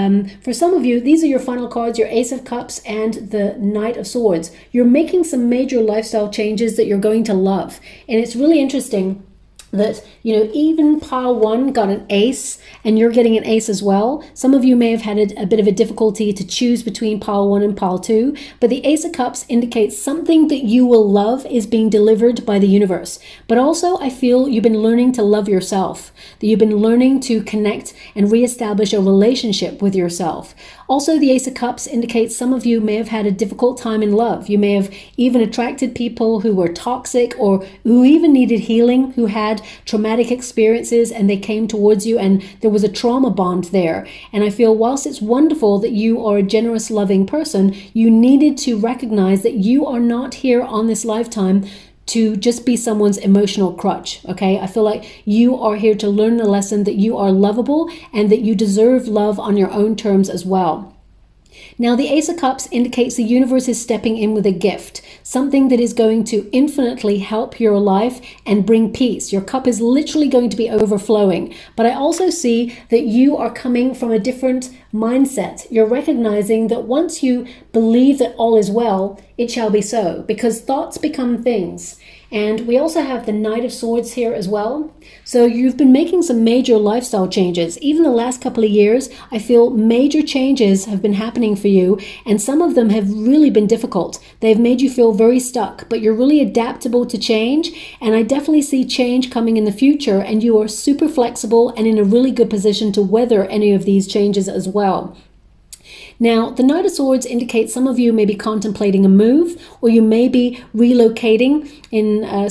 for some of you, these are your final cards, your Ace of Cups and the Knight of Swords. You're making some major lifestyle changes that you're going to love. And it's really interesting that, even pile one got an ace and you're getting an ace as well. Some of you may have had a bit of a difficulty to choose between pile one and pile two, but the Ace of Cups indicates something that you will love is being delivered by the universe. But also I feel you've been learning to love yourself, that you've been learning to connect and reestablish a relationship with yourself. Also, the Ace of Cups indicates some of you may have had a difficult time in love. You may have even attracted people who were toxic or who even needed healing, who had traumatic experiences, and they came towards you and there was a trauma bond there. And I feel whilst it's wonderful that you are a generous, loving person, you needed to recognize that you are not here on this lifetime to just be someone's emotional crutch, okay? I feel like you are here to learn the lesson that you are lovable and that you deserve love on your own terms as well. Now, the Ace of Cups indicates the universe is stepping in with a gift, something that is going to infinitely help your life and bring peace. Your cup is literally going to be overflowing. But I also see that you are coming from a different mindset. You're recognizing that once you believe that all is well, it shall be so, because thoughts become things. And we also have the Knight of Swords here as well. So you've been making some major lifestyle changes. Even the last couple of years, I feel major changes have been happening for you, and some of them have really been difficult. They've made you feel very stuck, but you're really adaptable to change, and I definitely see change coming in the future, and you are super flexible and in a really good position to weather any of these changes as well. Now, the Knight of Swords indicates some of you may be contemplating a move, or you may be relocating in I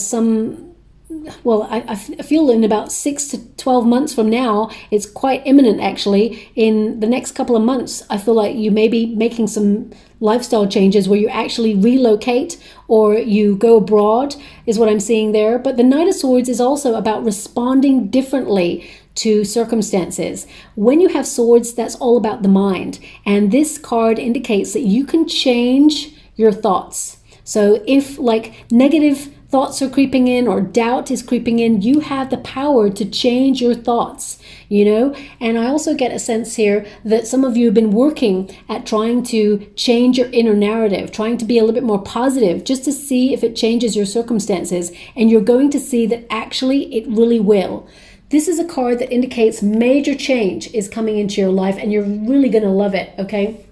feel in about 6 to 12 months from now. It's quite imminent, actually. In the next couple of months, I feel like you may be making some lifestyle changes where you actually relocate or you go abroad, is what I'm seeing there. But the Knight of Swords is also about responding differently to circumstances. When you have swords, that's all about the mind. And this card indicates that you can change your thoughts. So if like negative thoughts are creeping in or doubt is creeping in, you have the power to change your thoughts, And I also get a sense here that some of you have been working at trying to change your inner narrative, trying to be a little bit more positive, just to see if it changes your circumstances. And you're going to see that actually it really will. This is a card that indicates major change is coming into your life, and you're really going to love it, okay?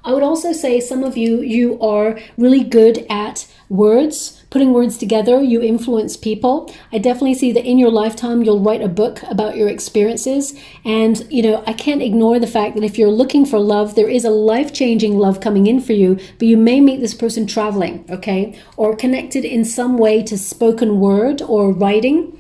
I would also say some of you are really good at words, putting words together. You influence people. I definitely see that in your lifetime, you'll write a book about your experiences. And, I can't ignore the fact that if you're looking for love, there is a life-changing love coming in for you, but you may meet this person traveling, okay? Or connected in some way to spoken word or writing.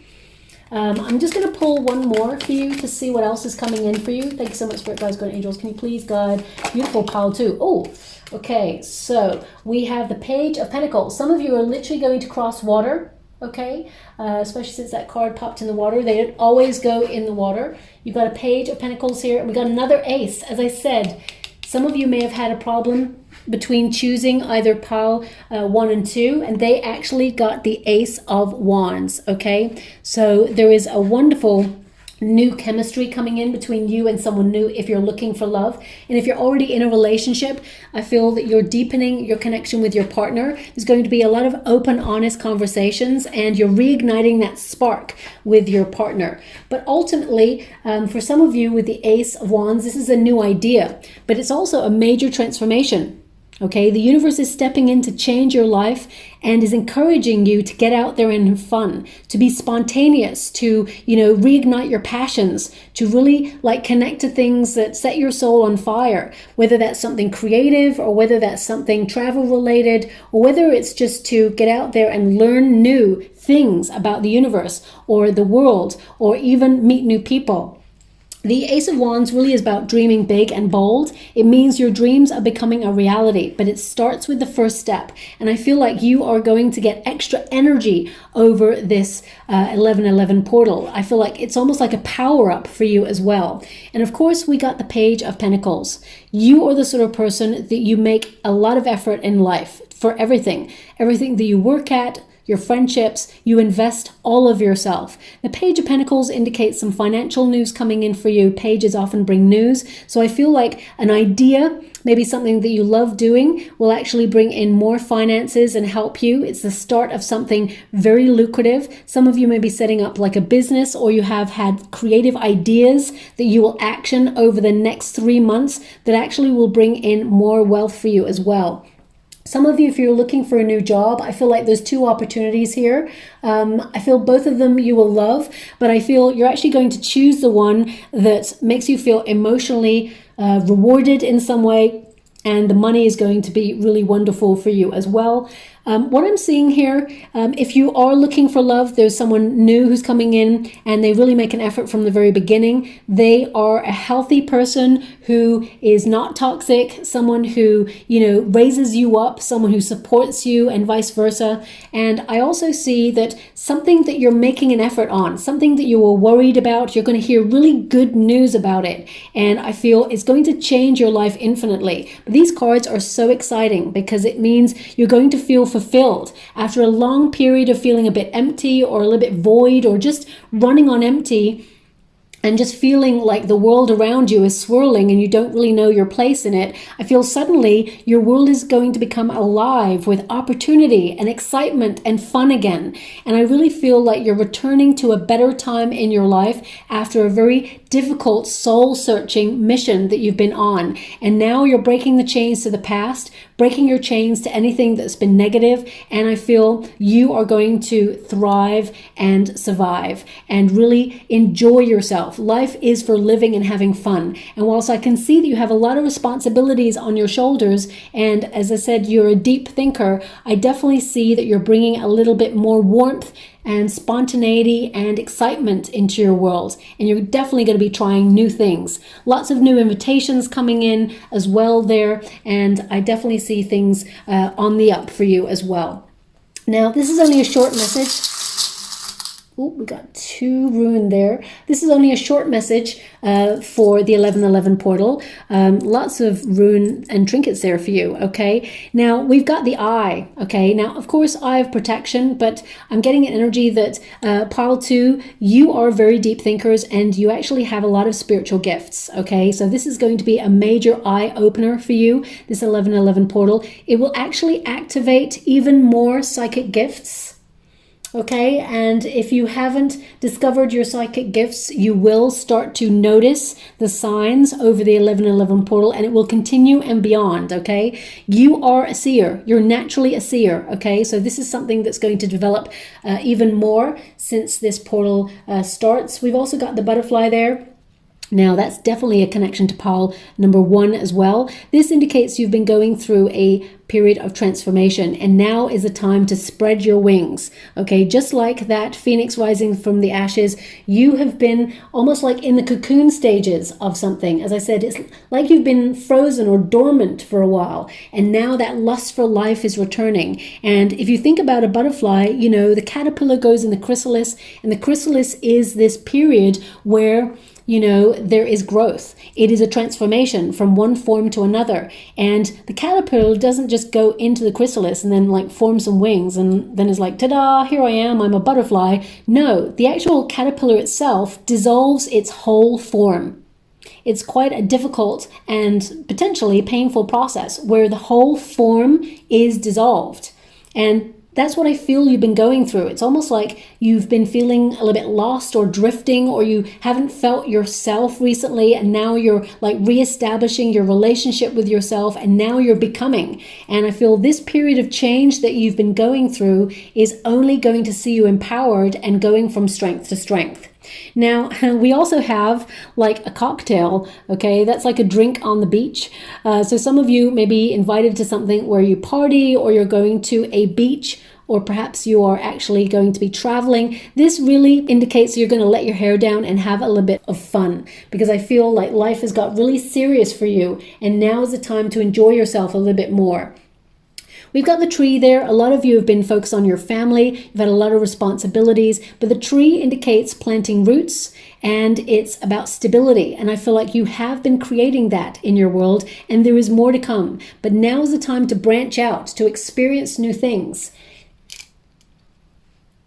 I'm just going to pull one more for you to see what else is coming in for you. Thank you so much, Spirit Guides, Guardian Angels. Can you please guide? Beautiful pile too. Oh, okay. So we have the Page of Pentacles. Some of you are literally going to cross water. Okay, especially since that card popped in the water. They don't always go in the water. You've got a Page of Pentacles here, and we got another Ace. As I said, some of you may have had a problem between choosing either pile 1 and 2, and they actually got the Ace of Wands. Okay, so there is a wonderful new chemistry coming in between you and someone new if you're looking for love. And if you're already in a relationship, I feel that you're deepening your connection with your partner. There's going to be a lot of open, honest conversations, and you're reigniting that spark with your partner. But ultimately, for some of you with the Ace of Wands, this is a new idea, but it's also a major transformation. Okay, the universe is stepping in to change your life and is encouraging you to get out there and have fun, to be spontaneous, to, reignite your passions, to really connect to things that set your soul on fire, whether that's something creative or whether that's something travel related, or whether it's just to get out there and learn new things about the universe or the world, or even meet new people. The Ace of Wands really is about dreaming big and bold. It means your dreams are becoming a reality, but it starts with the first step. And I feel like you are going to get extra energy over this 1111 portal. I feel like it's almost like a power up for you as well. And of course, we got the Page of Pentacles. You are the sort of person that you make a lot of effort in life for everything that you work at, your friendships, you invest all of yourself. The Page of Pentacles indicates some financial news coming in for you. Pages often bring news. So I feel like an idea, maybe something that you love doing, will actually bring in more finances and help you. It's the start of something very lucrative. Some of you may be setting up like a business, or you have had creative ideas that you will action over the next 3 months that actually will bring in more wealth for you as well. Some of you, if you're looking for a new job, I feel like there's 2 opportunities here. I feel both of them you will love, but I feel you're actually going to choose the one that makes you feel emotionally rewarded in some way, and the money is going to be really wonderful for you as well. What I'm seeing here, if you are looking for love, there's someone new who's coming in and they really make an effort from the very beginning. They are a healthy person who is not toxic, someone who, raises you up, someone who supports you, and vice versa. And I also see that something that you're making an effort on, something that you were worried about, you're going to hear really good news about it. And I feel it's going to change your life infinitely. But these cards are so exciting because it means you're going to feel fulfilled after a long period of feeling a bit empty or a little bit void or just running on empty, and just feeling like the world around you is swirling and you don't really know your place in it. I feel suddenly your world is going to become alive with opportunity and excitement and fun again. And I really feel like you're returning to a better time in your life after a very difficult soul-searching mission that you've been on. And now you're breaking the chains to the past, breaking your chains to anything that's been negative. And I feel you are going to thrive and survive and really enjoy yourself. Life is for living and having fun. And whilst I can see that you have a lot of responsibilities on your shoulders, and as I said, you're a deep thinker, I definitely see that you're bringing a little bit more warmth and spontaneity and excitement into your world. And you're definitely going to be trying new things. Lots of new invitations coming in as well there. And I definitely see things on the up for you as well. Now, this is only a short message. Oh, we got 2 ruined there. This is only a short message for the 1111 portal. Lots of rune and trinkets there for you, okay? Now, we've got the eye, okay? Now, of course, eye of protection, but I'm getting an energy that pile 2, you are very deep thinkers and you actually have a lot of spiritual gifts, okay? So this is going to be a major eye opener for you, this 1111 portal. It will actually activate even more psychic gifts. Okay, and if you haven't discovered your psychic gifts, you will start to notice the signs over the 1111 portal, and it will continue and beyond, okay? You are a seer. You're naturally a seer, okay? So this is something that's going to develop even more since this portal starts. We've also got the butterfly there. Now, that's definitely a connection to pile number 1 as well. This indicates you've been going through a period of transformation, and now is a time to spread your wings. Okay, just like that phoenix rising from the ashes, you have been almost like in the cocoon stages of something. As I said, it's like you've been frozen or dormant for a while, and now that lust for life is returning. And if you think about a butterfly, you know, the caterpillar goes in the chrysalis, and the chrysalis is this period where, you know, there is growth. It is a transformation from one form to another. And the caterpillar doesn't just go into the chrysalis and then like form some wings and then is like, ta-da, here I am, I'm a butterfly. No, the actual caterpillar itself dissolves its whole form. It's quite a difficult and potentially painful process where the whole form is dissolved. And that's what I feel you've been going through. It's almost like you've been feeling a little bit lost or drifting, or you haven't felt yourself recently, and now you're like reestablishing your relationship with yourself, and now you're becoming. And I feel this period of change that you've been going through is only going to see you empowered and going from strength to strength. Now, we also have like a cocktail, okay? That's like a drink on the beach. So some of you may be invited to something where you party, or you're going to a beach, or perhaps you are actually going to be traveling. This really indicates you're going to let your hair down and have a little bit of fun, because I feel like life has got really serious for you, and now is the time to enjoy yourself a little bit more. We've got the tree there. A lot of you have been focused on your family. You've had a lot of responsibilities, but the tree indicates planting roots, and it's about stability. And I feel like you have been creating that in your world, and there is more to come. But now is the time to branch out, to experience new things.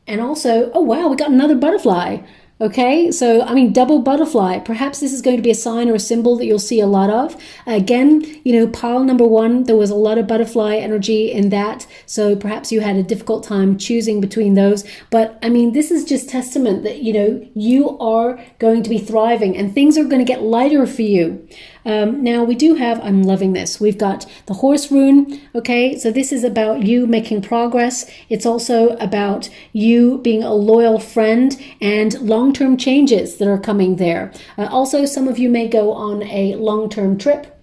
And also, oh wow, we got another butterfly. Okay, so I mean, double butterfly. Perhaps this is going to be a sign or a symbol that you'll see a lot of. Again, you know, pile number one, there was a lot of butterfly energy in that. So perhaps you had a difficult time choosing between those. But I mean, this is just testament that, you know, you are going to be thriving and things are going to get lighter for you. Now we do have, I'm loving this, we've got the horse rune. Okay, so this is about you making progress. It's also about you being a loyal friend and long-term changes that are coming there. Also, some of you may go on a long-term trip,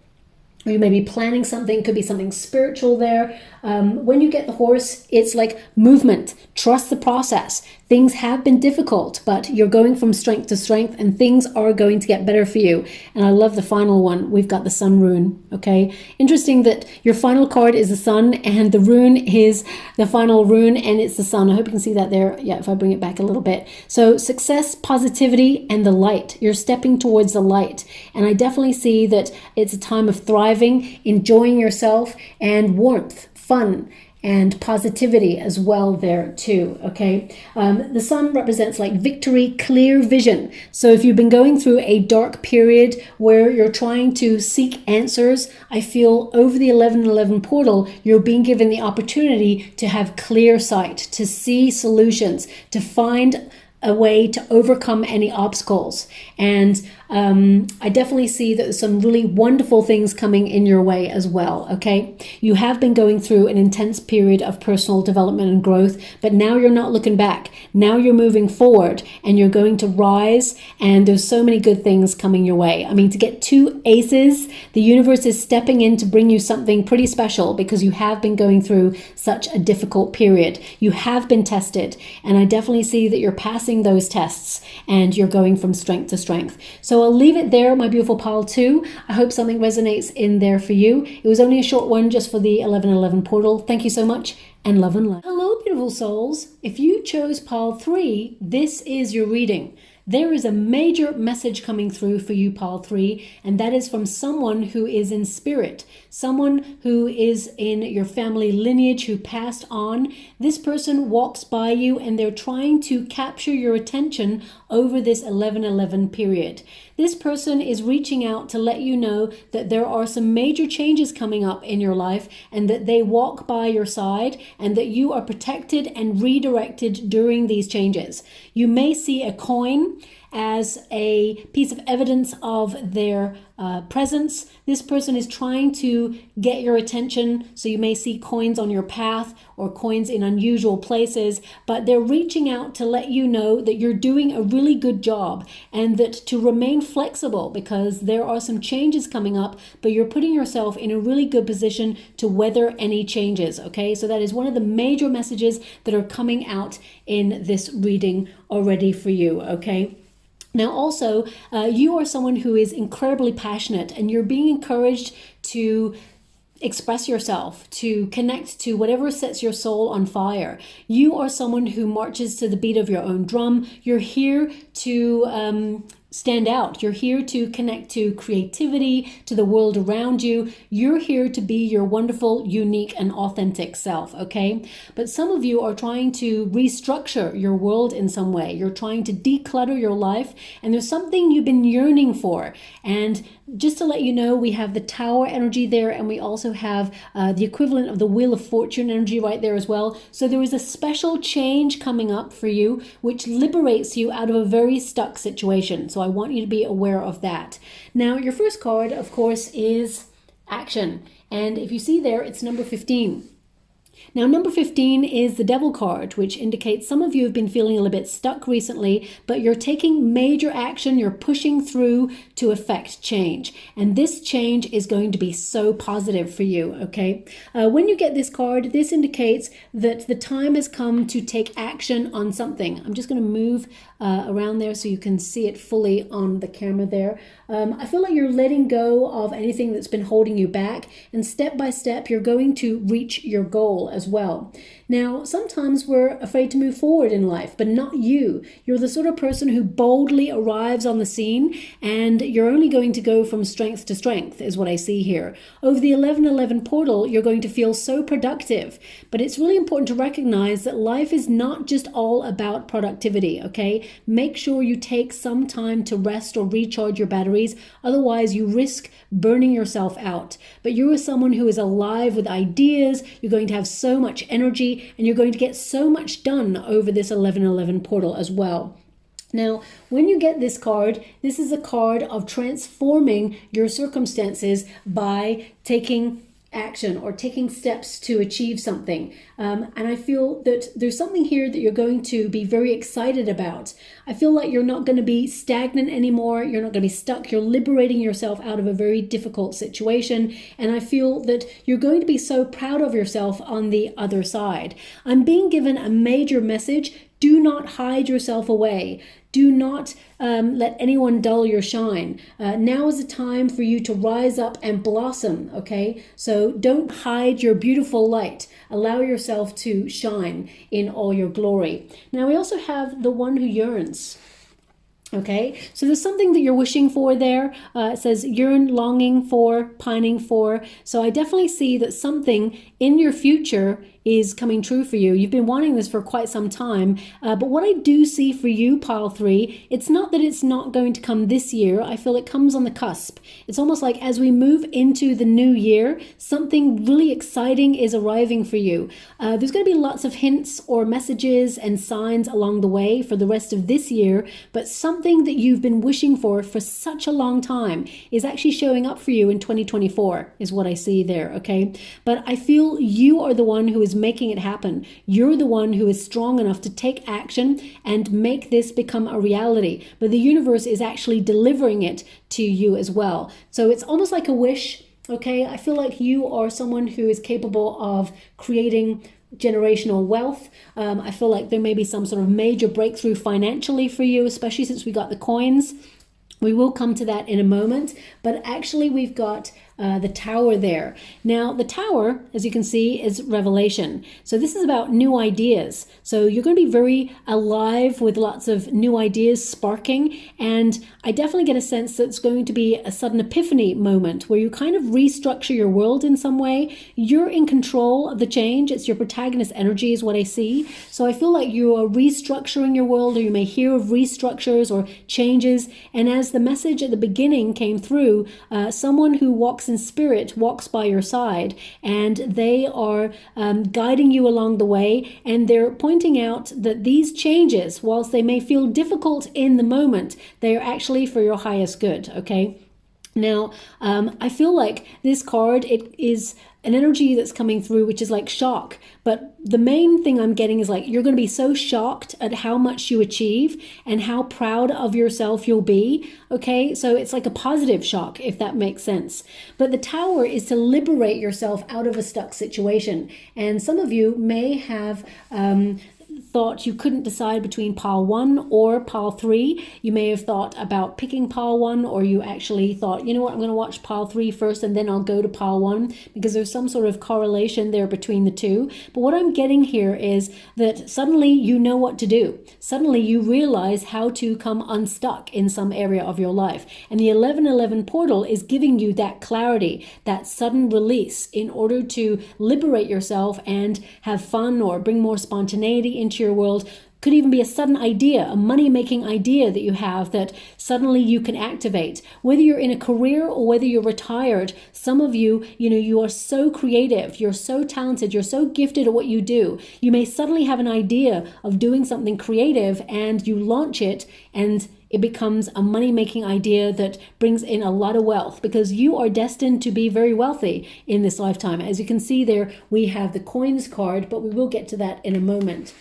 or you may be planning something, could be something spiritual there. When you get the horse, it's like movement. Trust the process. Things have been difficult, but you're going from strength to strength, and things are going to get better for you. And I love the final one. We've got the sun rune, okay? Interesting that your final card is the sun, and the rune is the final rune, and it's the sun. I hope you can see that there. Yeah, if I bring it back a little bit. So success, positivity, and the light. You're stepping towards the light. And I definitely see that it's a time of thriving, enjoying yourself, and warmth, fun, and positivity as well there too, okay? The sun represents like victory, clear vision. So if you've been going through a dark period where you're trying to seek answers, I feel over the 1111 portal, you're being given the opportunity to have clear sight, to see solutions, to find a way to overcome any obstacles. And I definitely see that there's some really wonderful things coming in your way as well, okay? You have been going through an intense period of personal development and growth, but now you're not looking back. Now you're moving forward, and you're going to rise, and there's so many good things coming your way. I mean, to get 2 aces, the universe is stepping in to bring you something pretty special, because you have been going through such a difficult period. You have been tested, and I definitely see that you're passing those tests, and you're going from strength to strength. So I'll leave it there, my beautiful pile 2. I hope something resonates in there for you. It was only a short one just for the 1111 portal. Thank you so much, and love and light. Hello, beautiful souls. If you chose pile 3, this is your reading. There is a major message coming through for you, pile 3, and that is from someone who is in spirit, someone who is in your family lineage who passed on. This person walks by you, and they're trying to capture your attention over this 1111 period. This person is reaching out to let you know that there are some major changes coming up in your life, and that they walk by your side, and that you are protected and redirected during these changes. You may see a coin, as a piece of evidence of their presence. This person is trying to get your attention, so you may see coins on your path or coins in unusual places, but they're reaching out to let you know that you're doing a really good job and that to remain flexible because there are some changes coming up, but you're putting yourself in a really good position to weather any changes, okay? So that is one of the major messages that are coming out in this reading already for you, okay? Now also, you are someone who is incredibly passionate and you're being encouraged to express yourself, to connect to whatever sets your soul on fire. You are someone who marches to the beat of your own drum. You're here to stand out. You're here to connect to creativity, to the world around you. You're here to be your wonderful, unique, and authentic self, okay? But some of you are trying to restructure your world in some way. You're trying to declutter your life, and there's something you've been yearning for. And just to let you know, we have the Tower energy there, and we also have the equivalent of the Wheel of Fortune energy right there as well. So there is a special change coming up for you, which liberates you out of a very stuck situation. So I want you to be aware of that. Now, your first card, of course, is action. And if you see there, it's number 15. Now, number 15 is the Devil card, which indicates some of you have been feeling a little bit stuck recently, but you're taking major action. You're pushing through to effect change. And this change is going to be so positive for you, okay? When you get this card, this indicates that the time has come to take action on something. I'm just going to move around there so you can see it fully on the camera there. I feel like you're letting go of anything that's been holding you back, and step by step, you're going to reach your goal as well. Now, sometimes we're afraid to move forward in life, but not you. You're the sort of person who boldly arrives on the scene, and you're only going to go from strength to strength, is what I see here. Over the 1111 portal, you're going to feel so productive, but it's really important to recognize that life is not just all about productivity, okay? Make sure you take some time to rest or recharge your batteries, otherwise you risk burning yourself out. But you are someone who is alive with ideas, you're going to have so much energy, and you're going to get so much done over this 1111 portal as well. Now, when you get this card, this is a card of transforming your circumstances by taking action or taking steps to achieve something. And I feel that there's something here that you're going to be very excited about. I feel like you're not going to be stagnant anymore. You're not going to be stuck. You're liberating yourself out of a very difficult situation. And I feel that you're going to be so proud of yourself on the other side. I'm being given a major message. Do not hide yourself away. Do not let anyone dull your shine. Now is the time for you to rise up and blossom, okay? So don't hide your beautiful light. Allow yourself to shine in all your glory. Now we also have the one who yearns. Okay, so there's something that you're wishing for there. It says yearn, longing for, pining for. So I definitely see that something in your future is coming true for you. You've been wanting this for quite some time, but what I do see for you, pile 3, it's not that it's not going to come this year. I feel it comes on the cusp. It's almost like as we move into the new year, something really exciting is arriving for you. There's going to be lots of hints or messages and signs along the way for the rest of this year, but something that you've been wishing for such a long time is actually showing up for you in 2024 is what I see there, okay? But I feel you are the one who is making it happen. You're the one who is strong enough to take action and make this become a reality. But the universe is actually delivering it to you as well. So it's almost like a wish, okay? I feel like you are someone who is capable of creating generational wealth. I feel like there may be some sort of major breakthrough financially for you, especially since we got the coins. We will come to that in a moment, but actually we've got the Tower there. Now, the Tower, as you can see, is revelation. So this is about new ideas. So you're going to be very alive with lots of new ideas sparking. And I definitely get a sense that it's going to be a sudden epiphany moment where you kind of restructure your world in some way. You're in control of the change. It's your protagonist energy is what I see. So I feel like you are restructuring your world, or you may hear of restructures or changes. And as the message at the beginning came through, someone who walks in spirit walks by your side, and they are guiding you along the way, and they're pointing out that these changes, whilst they may feel difficult in the moment, they are actually for your highest good, okay? Now, I feel like this card, it is an energy that's coming through, which is like shock. But the main thing I'm getting is like, you're going to be so shocked at how much you achieve and how proud of yourself you'll be. Okay, so it's like a positive shock, if that makes sense. But the Tower is to liberate yourself out of a stuck situation. And some of you may have thought you couldn't decide between pile 1 or pile 3. You may have thought about picking pile 1, or you actually thought, you know what, I'm going to watch pile 3 first and then I'll go to pile 1, because there's some sort of correlation there between the two. But what I'm getting here is that suddenly you know what to do. Suddenly you realize how to come unstuck in some area of your life. And the 1111 portal is giving you that clarity, that sudden release in order to liberate yourself and have fun or bring more spontaneity into your world. Could even be a sudden idea, a money-making idea that you have that suddenly you can activate. Whether you're in a career or whether you're retired, some of you, you are so creative, you're so talented, you're so gifted at what you do. You may suddenly have an idea of doing something creative and you launch it, and it becomes a money-making idea that brings in a lot of wealth, because you are destined to be very wealthy in this lifetime. As you can see there, we have the coins card, but we will get to that in a moment.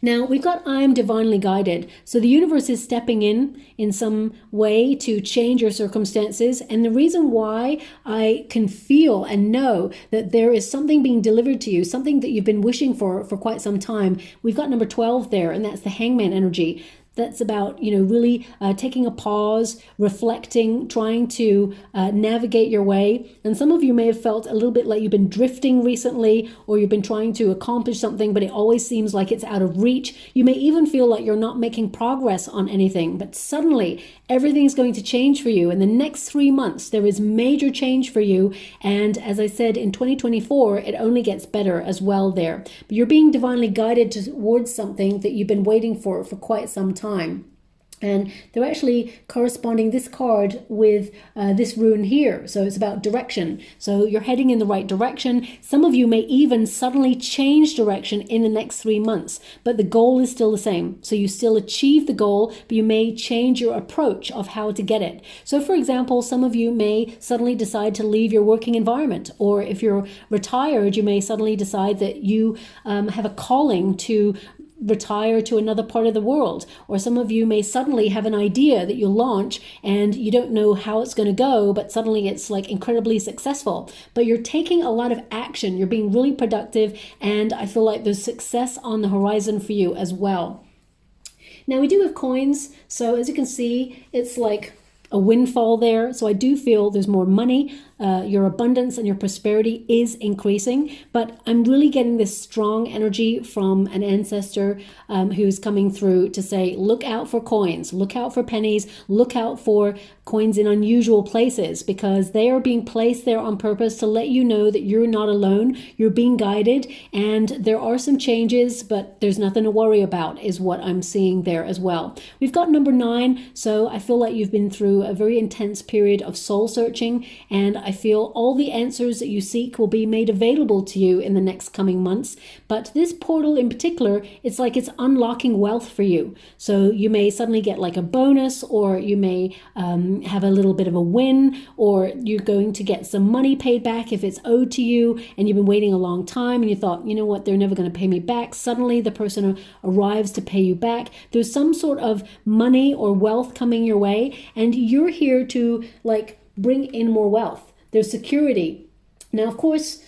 Now, we've got I am divinely guided. So the universe is stepping in some way to change your circumstances. And the reason why I can feel and know that there is something being delivered to you, something that you've been wishing for quite some time. We've got number 12 there, and that's the Hangman energy. That's about, really taking a pause, reflecting, trying to navigate your way. And some of you may have felt a little bit like you've been drifting recently, or you've been trying to accomplish something, but it always seems like it's out of reach. You may even feel like you're not making progress on anything, but suddenly everything's going to change for you. In the next 3 months, there is major change for you. And as I said, in 2024, it only gets better as well there. But you're being divinely guided towards something that you've been waiting for quite some time. And they're actually corresponding this card with this rune here. So it's about direction. So you're heading in the right direction. Some of you may even suddenly change direction in the next 3 months, but the goal is still the same. So you still achieve the goal, but you may change your approach of how to get it. So for example, some of you may suddenly decide to leave your working environment, or if you're retired, you may suddenly decide that you have a calling to retire to another part of the world. Or some of you may suddenly have an idea that you'll launch and you don't know how it's going to go, but suddenly it's like incredibly successful. But you're taking a lot of action, you're being really productive, and I feel like there's success on the horizon for you as well. Now we do have coins, so as you can see, it's like a windfall there. So I do feel there's more money. Your abundance and your prosperity is increasing, but I'm really getting this strong energy from an ancestor who's coming through to say, look out for coins, look out for pennies, look out for coins in unusual places, because they are being placed there on purpose to let you know that you're not alone, you're being guided, and there are some changes, but there's nothing to worry about, is what I'm seeing there as well. We've got number 9, so I feel like you've been through a very intense period of soul searching, and I feel all the answers that you seek will be made available to you in the next coming months. But this portal in particular, it's like it's unlocking wealth for you. So you may suddenly get like a bonus, or you may have a little bit of a win, or you're going to get some money paid back if it's owed to you and you've been waiting a long time and you thought, you know what, they're never going to pay me back. Suddenly the person arrives to pay you back. There's some sort of money or wealth coming your way, and you're here to like bring in more wealth. There's security. Now, of course,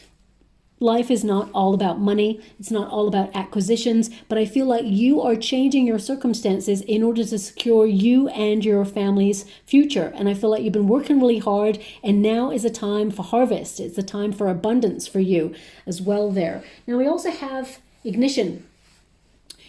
life is not all about money. It's not all about acquisitions, but I feel like you are changing your circumstances in order to secure you and your family's future. And I feel like you've been working really hard, and now is a time for harvest. It's a time for abundance for you as well there. Now, we also have ignition.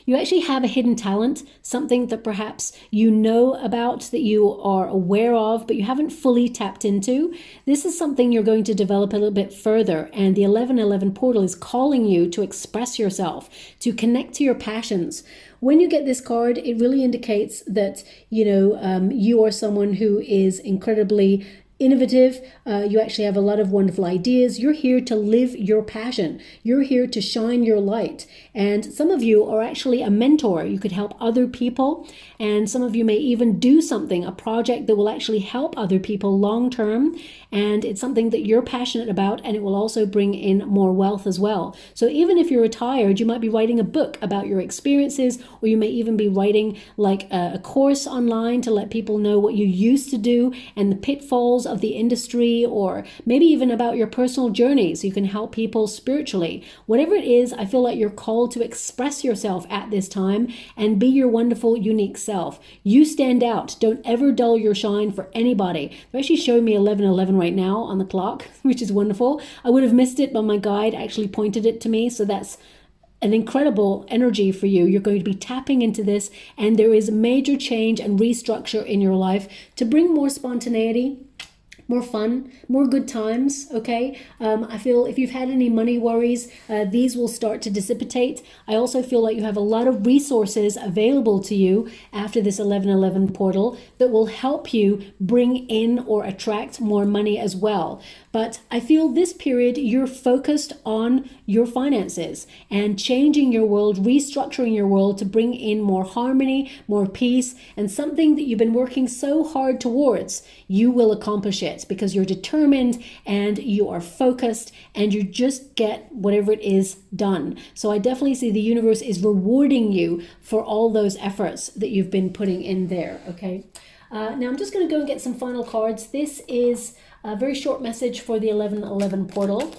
You actually have a hidden talent, something that perhaps you know about, that you are aware of, but you haven't fully tapped into. This is something you're going to develop a little bit further, and the 1111 portal is calling you to express yourself, to connect to your passions. When you get this card, it really indicates that, you are someone who is incredibly innovative. You actually have a lot of wonderful ideas. You're here to live your passion. You're here to shine your light. And some of you are actually a mentor. You could help other people. And some of you may even do something, a project that will actually help other people long term. And it's something that you're passionate about, and it will also bring in more wealth as well. So even if you're retired, you might be writing a book about your experiences, or you may even be writing like a course online to let people know what you used to do and the pitfalls of the industry, or maybe even about your personal journey so you can help people spiritually. Whatever it is, I feel like you're called to express yourself at this time and be your wonderful, unique self. You stand out. Don't ever dull your shine for anybody. They're actually showing me 11:11 right now on the clock, which is wonderful. I would have missed it, but my guide actually pointed it to me, so that's an incredible energy for you. You're going to be tapping into this, and there is major change and restructure in your life to bring more spontaneity, more fun, more good times, okay? I feel if you've had any money worries, these will start to dissipate. I also feel like you have a lot of resources available to you after this 11:11 portal that will help you bring in or attract more money as well. But I feel this period you're focused on your finances and changing your world, restructuring your world to bring in more harmony, more peace, and something that you've been working so hard towards. You will accomplish it because you're determined and you are focused and you just get whatever it is done. So I definitely see the universe is rewarding you for all those efforts that you've been putting in there, okay? Now I'm just going to go and get some final cards. This is a very short message for the 11:11 portal.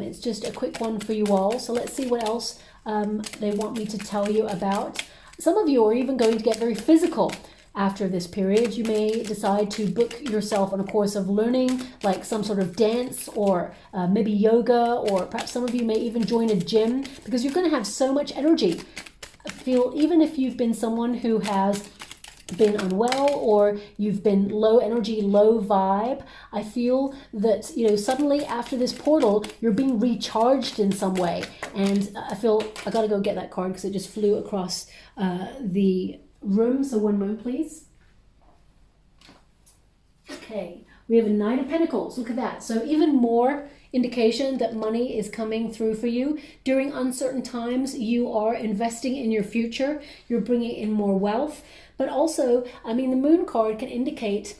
It's just a quick one for you all. So let's see what else they want me to tell you about. Some of you are even going to get very physical after this period. You may decide to book yourself on a course of learning, like some sort of dance or maybe yoga, or perhaps some of you may even join a gym because you're going to have so much energy. I feel even if you've been someone who has been unwell or you've been low energy, low vibe, I feel that, you know, suddenly after this portal, you're being recharged in some way. And I feel I got to go get that card because it just flew across the room. So one moment, please. Okay, we have a Knight of Pentacles. Look at that. So even more indication that money is coming through for you. During uncertain times, you are investing in your future. You're bringing in more wealth. But also, I mean, the Moon card can indicate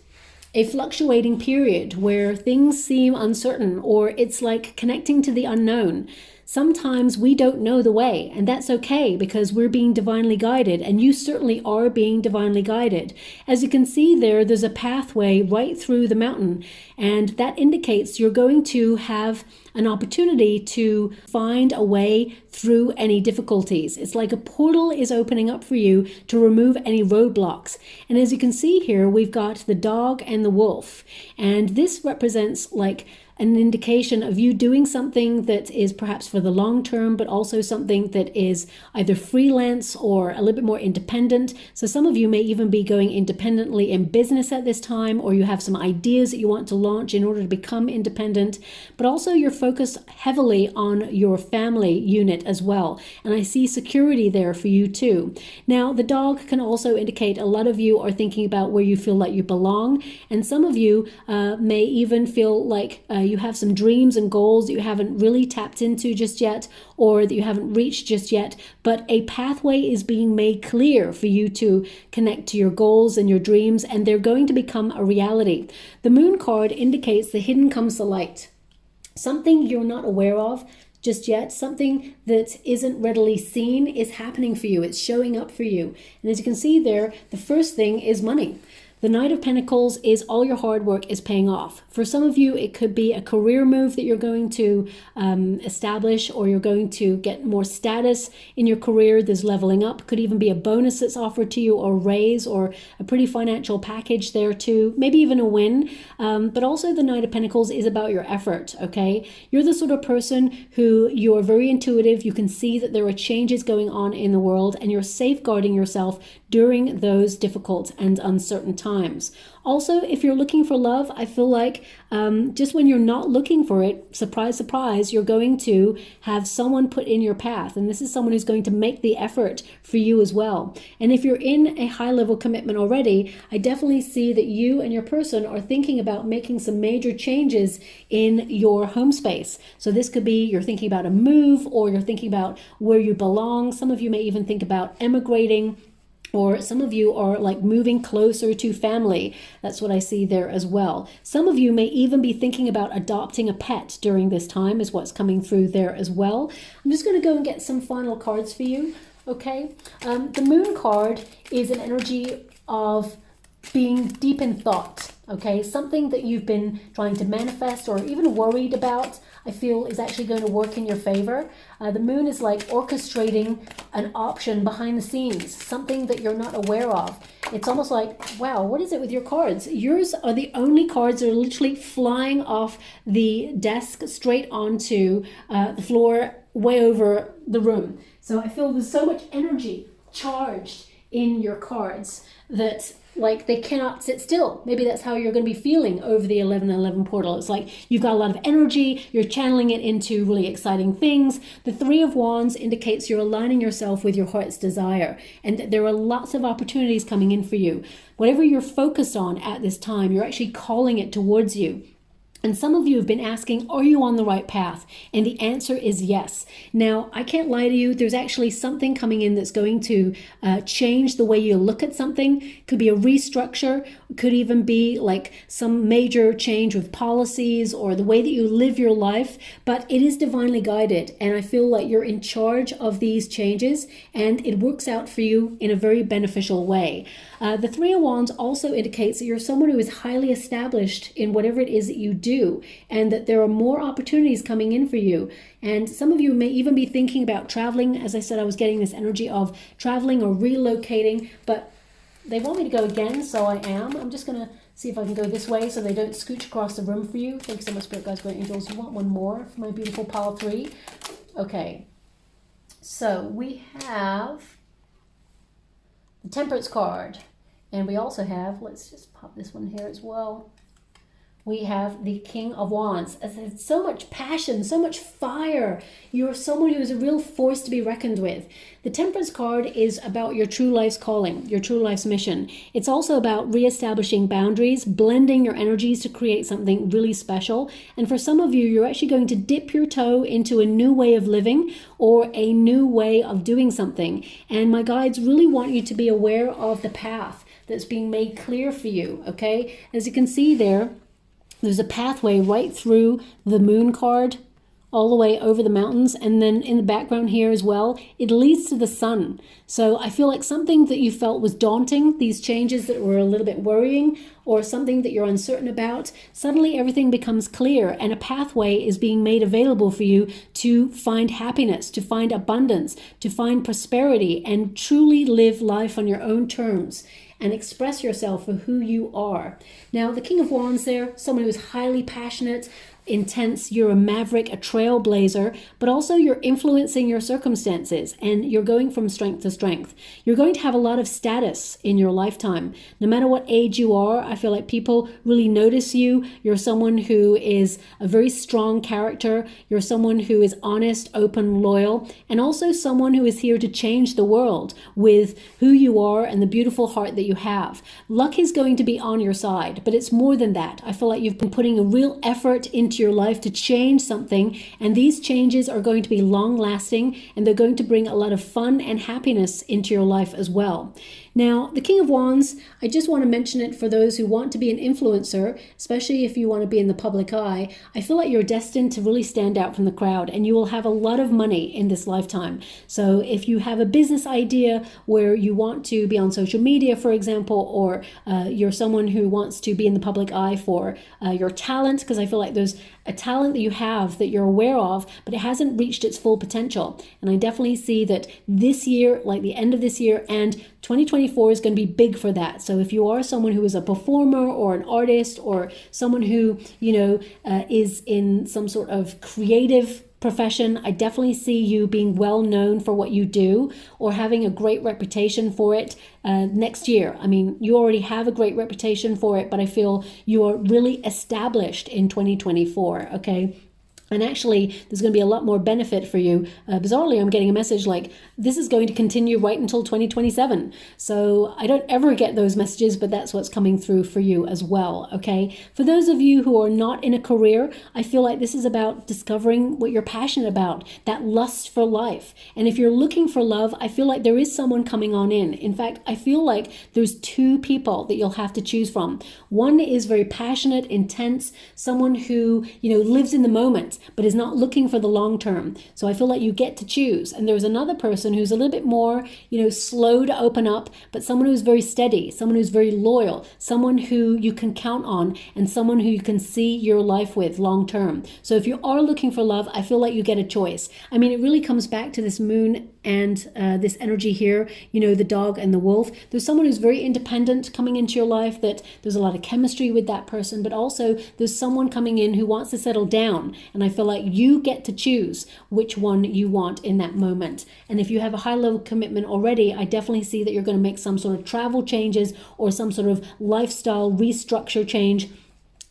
a fluctuating period where things seem uncertain, or it's like connecting to the unknown. Sometimes we don't know the way, and that's okay because we're being divinely guided, and you certainly are being divinely guided. As you can see there, there's a pathway right through the mountain, and that indicates you're going to have an opportunity to find a way through any difficulties. It's like a portal is opening up for you to remove any roadblocks. And as you can see here, we've got the dog and the wolf, and this represents like an indication of you doing something that is perhaps for the long term, but also something that is either freelance or a little bit more independent. So some of you may even be going independently in business at this time, or you have some ideas that you want to launch in order to become independent, but also you're focused heavily on your family unit as well. And I see security there for you too. Now, the dog can also indicate a lot of you are thinking about where you feel like you belong. And some of you may even feel like you have some dreams and goals that you haven't really tapped into just yet, or that you haven't reached just yet, but a pathway is being made clear for you to connect to your goals and your dreams, and they're going to become a reality. The Moon card indicates the hidden comes to light. Something you're not aware of just yet, something that isn't readily seen is happening for you. It's showing up for you. And as you can see there, the first thing is money. The Knight of Pentacles is all your hard work is paying off. For some of you, it could be a career move that you're going to establish, or you're going to get more status in your career. There's leveling up. Could even be a bonus that's offered to you, or a raise, or a pretty financial package there too. Maybe even a win. But also the Knight of Pentacles is about your effort, okay? You're the sort of person who you are very intuitive. You can see that there are changes going on in the world, and you're safeguarding yourself during those difficult and uncertain times. times. Also, if you're looking for love, I feel like just when you're not looking for it, surprise, surprise, you're going to have someone put in your path. And this is someone who's going to make the effort for you as well. And if you're in a high-level commitment already, I definitely see that you and your person are thinking about making some major changes in your home space. So this could be you're thinking about a move, or you're thinking about where you belong. Some of you may even think about emigrating, or some of you are like moving closer to family. That's what I see there as well. Some of you may even be thinking about adopting a pet during this time, is what's coming through there as well. I'm just going to go and get some final cards for you. Okay. The moon card is an energy of being deep in thought. Okay. Something that you've been trying to manifest or even worried about, I feel is actually going to work in your favor. The moon is like orchestrating an option behind the scenes, something that you're not aware of. It's almost like, wow, what is it with your cards? Yours are the only cards that are literally flying off the desk straight onto the floor way over the room. So I feel there's so much energy charged in your cards that like they cannot sit still. Maybe that's how you're going to be feeling over the 11/11 portal. It's like you've got a lot of energy, you're channeling it into really exciting things. The Three of Wands indicates you're aligning yourself with your heart's desire, and that there are lots of opportunities coming in for you. Whatever you're focused on at this time, you're actually calling it towards you. And some of you have been asking, are you on the right path? And the answer is yes. Now, I can't lie to you. There's actually something coming in that's going to change the way you look at something. Could be a restructure. Could even be like some major change with policies or the way that you live your life. But it is divinely guided. And I feel like you're in charge of these changes. And it works out for you in a very beneficial way. The Three of Wands also indicates that you're someone who is highly established in whatever it is that you do, and that there are more opportunities coming in for you. And some of you may even be thinking about traveling. As I said, I was getting this energy of traveling or relocating, but they want me to go again, so I am. I'm just going to see if I can go this way so they don't scooch across the room for you. Thanks so much, Spirit Guides, Great Angels. You want one more for my beautiful pile 3? Okay. So we have the Temperance card. And we also have, let's just pop this one here as well. We have the King of Wands. It's so much passion, so much fire. You're someone who is a real force to be reckoned with. The Temperance card is about your true life's calling, your true life's mission. It's also about reestablishing boundaries, blending your energies to create something really special. And for some of you, you're actually going to dip your toe into a new way of living or a new way of doing something. And my guides really want you to be aware of the path that's being made clear for you, okay? As you can see there, there's a pathway right through the moon card, all the way over the mountains, and then in the background here as well, it leads to the sun. So I feel like something that you felt was daunting, these changes that were a little bit worrying, or something that you're uncertain about, suddenly everything becomes clear, and a pathway is being made available for you to find happiness, to find abundance, to find prosperity, and truly live life on your own terms and express yourself for who you are. Now, the King of Wands there, someone who is highly passionate, intense, you're a maverick, a trailblazer, but also you're influencing your circumstances and you're going from strength to strength. You're going to have a lot of status in your lifetime. No matter what age you are, I feel like people really notice you. You're someone who is a very strong character. You're someone who is honest, open, loyal, and also someone who is here to change the world with who you are and the beautiful heart that you have. Luck is going to be on your side, but it's more than that. I feel like you've been putting a real effort into your life to change something, and these changes are going to be long lasting, and they're going to bring a lot of fun and happiness into your life as well. Now, the King of Wands, I just want to mention it for those who want to be an influencer, especially if you want to be in the public eye. I feel like you're destined to really stand out from the crowd, and you will have a lot of money in this lifetime. So if you have a business idea where you want to be on social media, for example, or you're someone who wants to be in the public eye for your talent, because I feel like there's a talent that you have that you're aware of, but it hasn't reached its full potential. And I definitely see that this year, like the end of this year, and 2024 is going to be big for that. So if you are someone who is a performer or an artist or someone who, is in some sort of creative profession, I definitely see you being well known for what you do or having a great reputation for it next year. I mean, you already have a great reputation for it, but I feel you are really established in 2024, okay? And actually, there's going to be a lot more benefit for you. Bizarrely, I'm getting a message like, this is going to continue right until 2027. So I don't ever get those messages, but that's what's coming through for you as well, okay? For those of you who are not in a career, I feel like this is about discovering what you're passionate about, that lust for life. And if you're looking for love, I feel like there is someone coming on in. In fact, I feel like there's two people that you'll have to choose from. One is very passionate, intense, someone who, lives in the moment, but is not looking for the long term. So I feel like you get to choose. And there's another person who's a little bit more, slow to open up, but someone who's very steady, someone who's very loyal, someone who you can count on, and someone who you can see your life with long term. So if you are looking for love, I feel like you get a choice. I mean, it really comes back to this moon and this energy here, the dog and the wolf. There's someone who's very independent coming into your life, that there's a lot of chemistry with that person, but also there's someone coming in who wants to settle down. And I feel like you get to choose which one you want in that moment. And if you have a high level commitment already, I definitely see that you're going to make some sort of travel changes or some sort of lifestyle restructure change.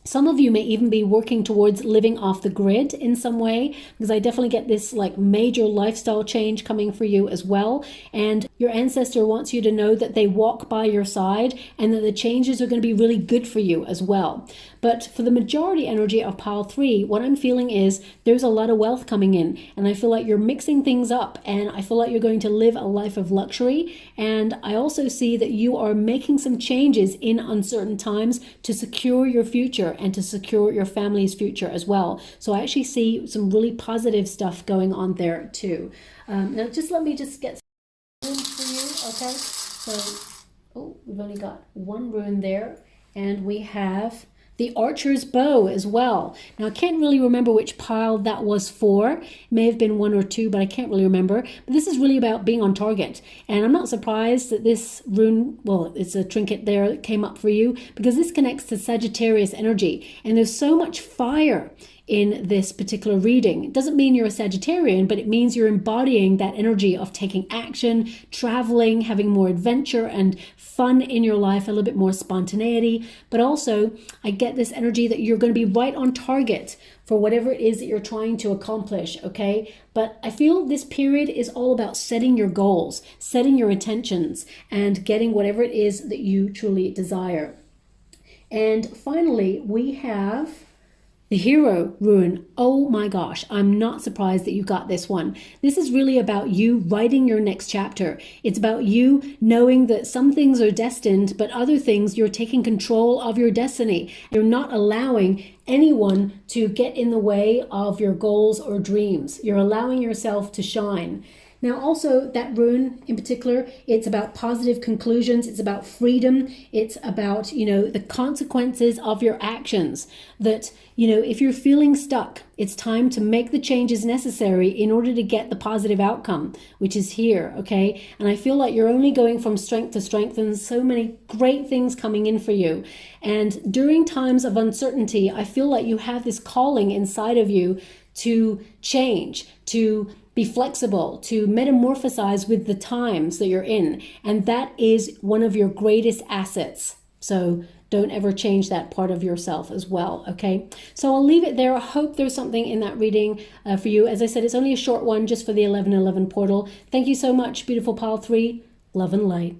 Some of you may even be working towards living off the grid in some way, because I definitely get this like major lifestyle change coming for you as well. And your ancestor wants you to know that they walk by your side and that the changes are going to be really good for you as well. But for the majority energy of pile 3, what I'm feeling is there's a lot of wealth coming in, and I feel like you're mixing things up, and I feel like you're going to live a life of luxury. And I also see that you are making some changes in uncertain times to secure your future and to secure your family's future as well. So I actually see some really positive stuff going on there too. Now just let me just get some runes for you, okay? So, we've only got one rune there, and we have the Archer's Bow as well. Now, I can't really remember which pile that was for. It may have been 1 or 2, but I can't really remember. But this is really about being on target. And I'm not surprised that this rune, well, it's a trinket there that came up for you, because this connects to Sagittarius energy. And there's so much fire in this particular reading. It doesn't mean you're a Sagittarian, but it means you're embodying that energy of taking action, traveling, having more adventure and fun in your life, a little bit more spontaneity. But also, I get this energy that you're going to be right on target for whatever it is that you're trying to accomplish, okay? But I feel this period is all about setting your goals, setting your intentions, and getting whatever it is that you truly desire. And finally, we have the Hero rune. Oh my gosh, I'm not surprised that you got this one. This is really about you writing your next chapter. It's about you knowing that some things are destined, but other things you're taking control of your destiny. You're not allowing anyone to get in the way of your goals or dreams. You're allowing yourself to shine. Now also that rune in particular, it's about positive conclusions, it's about freedom, it's about, the consequences of your actions. That, if you're feeling stuck, it's time to make the changes necessary in order to get the positive outcome, which is here, okay? And I feel like you're only going from strength to strength, and so many great things coming in for you. And during times of uncertainty, I feel like you have this calling inside of you to change, to be flexible, to metamorphosize with the times that you're in. And that is one of your greatest assets. So don't ever change that part of yourself as well, okay? So I'll leave it there. I hope there's something in that reading for you. As I said, it's only a short one just for the 1111 portal. Thank you so much, beautiful pile 3. Love and light.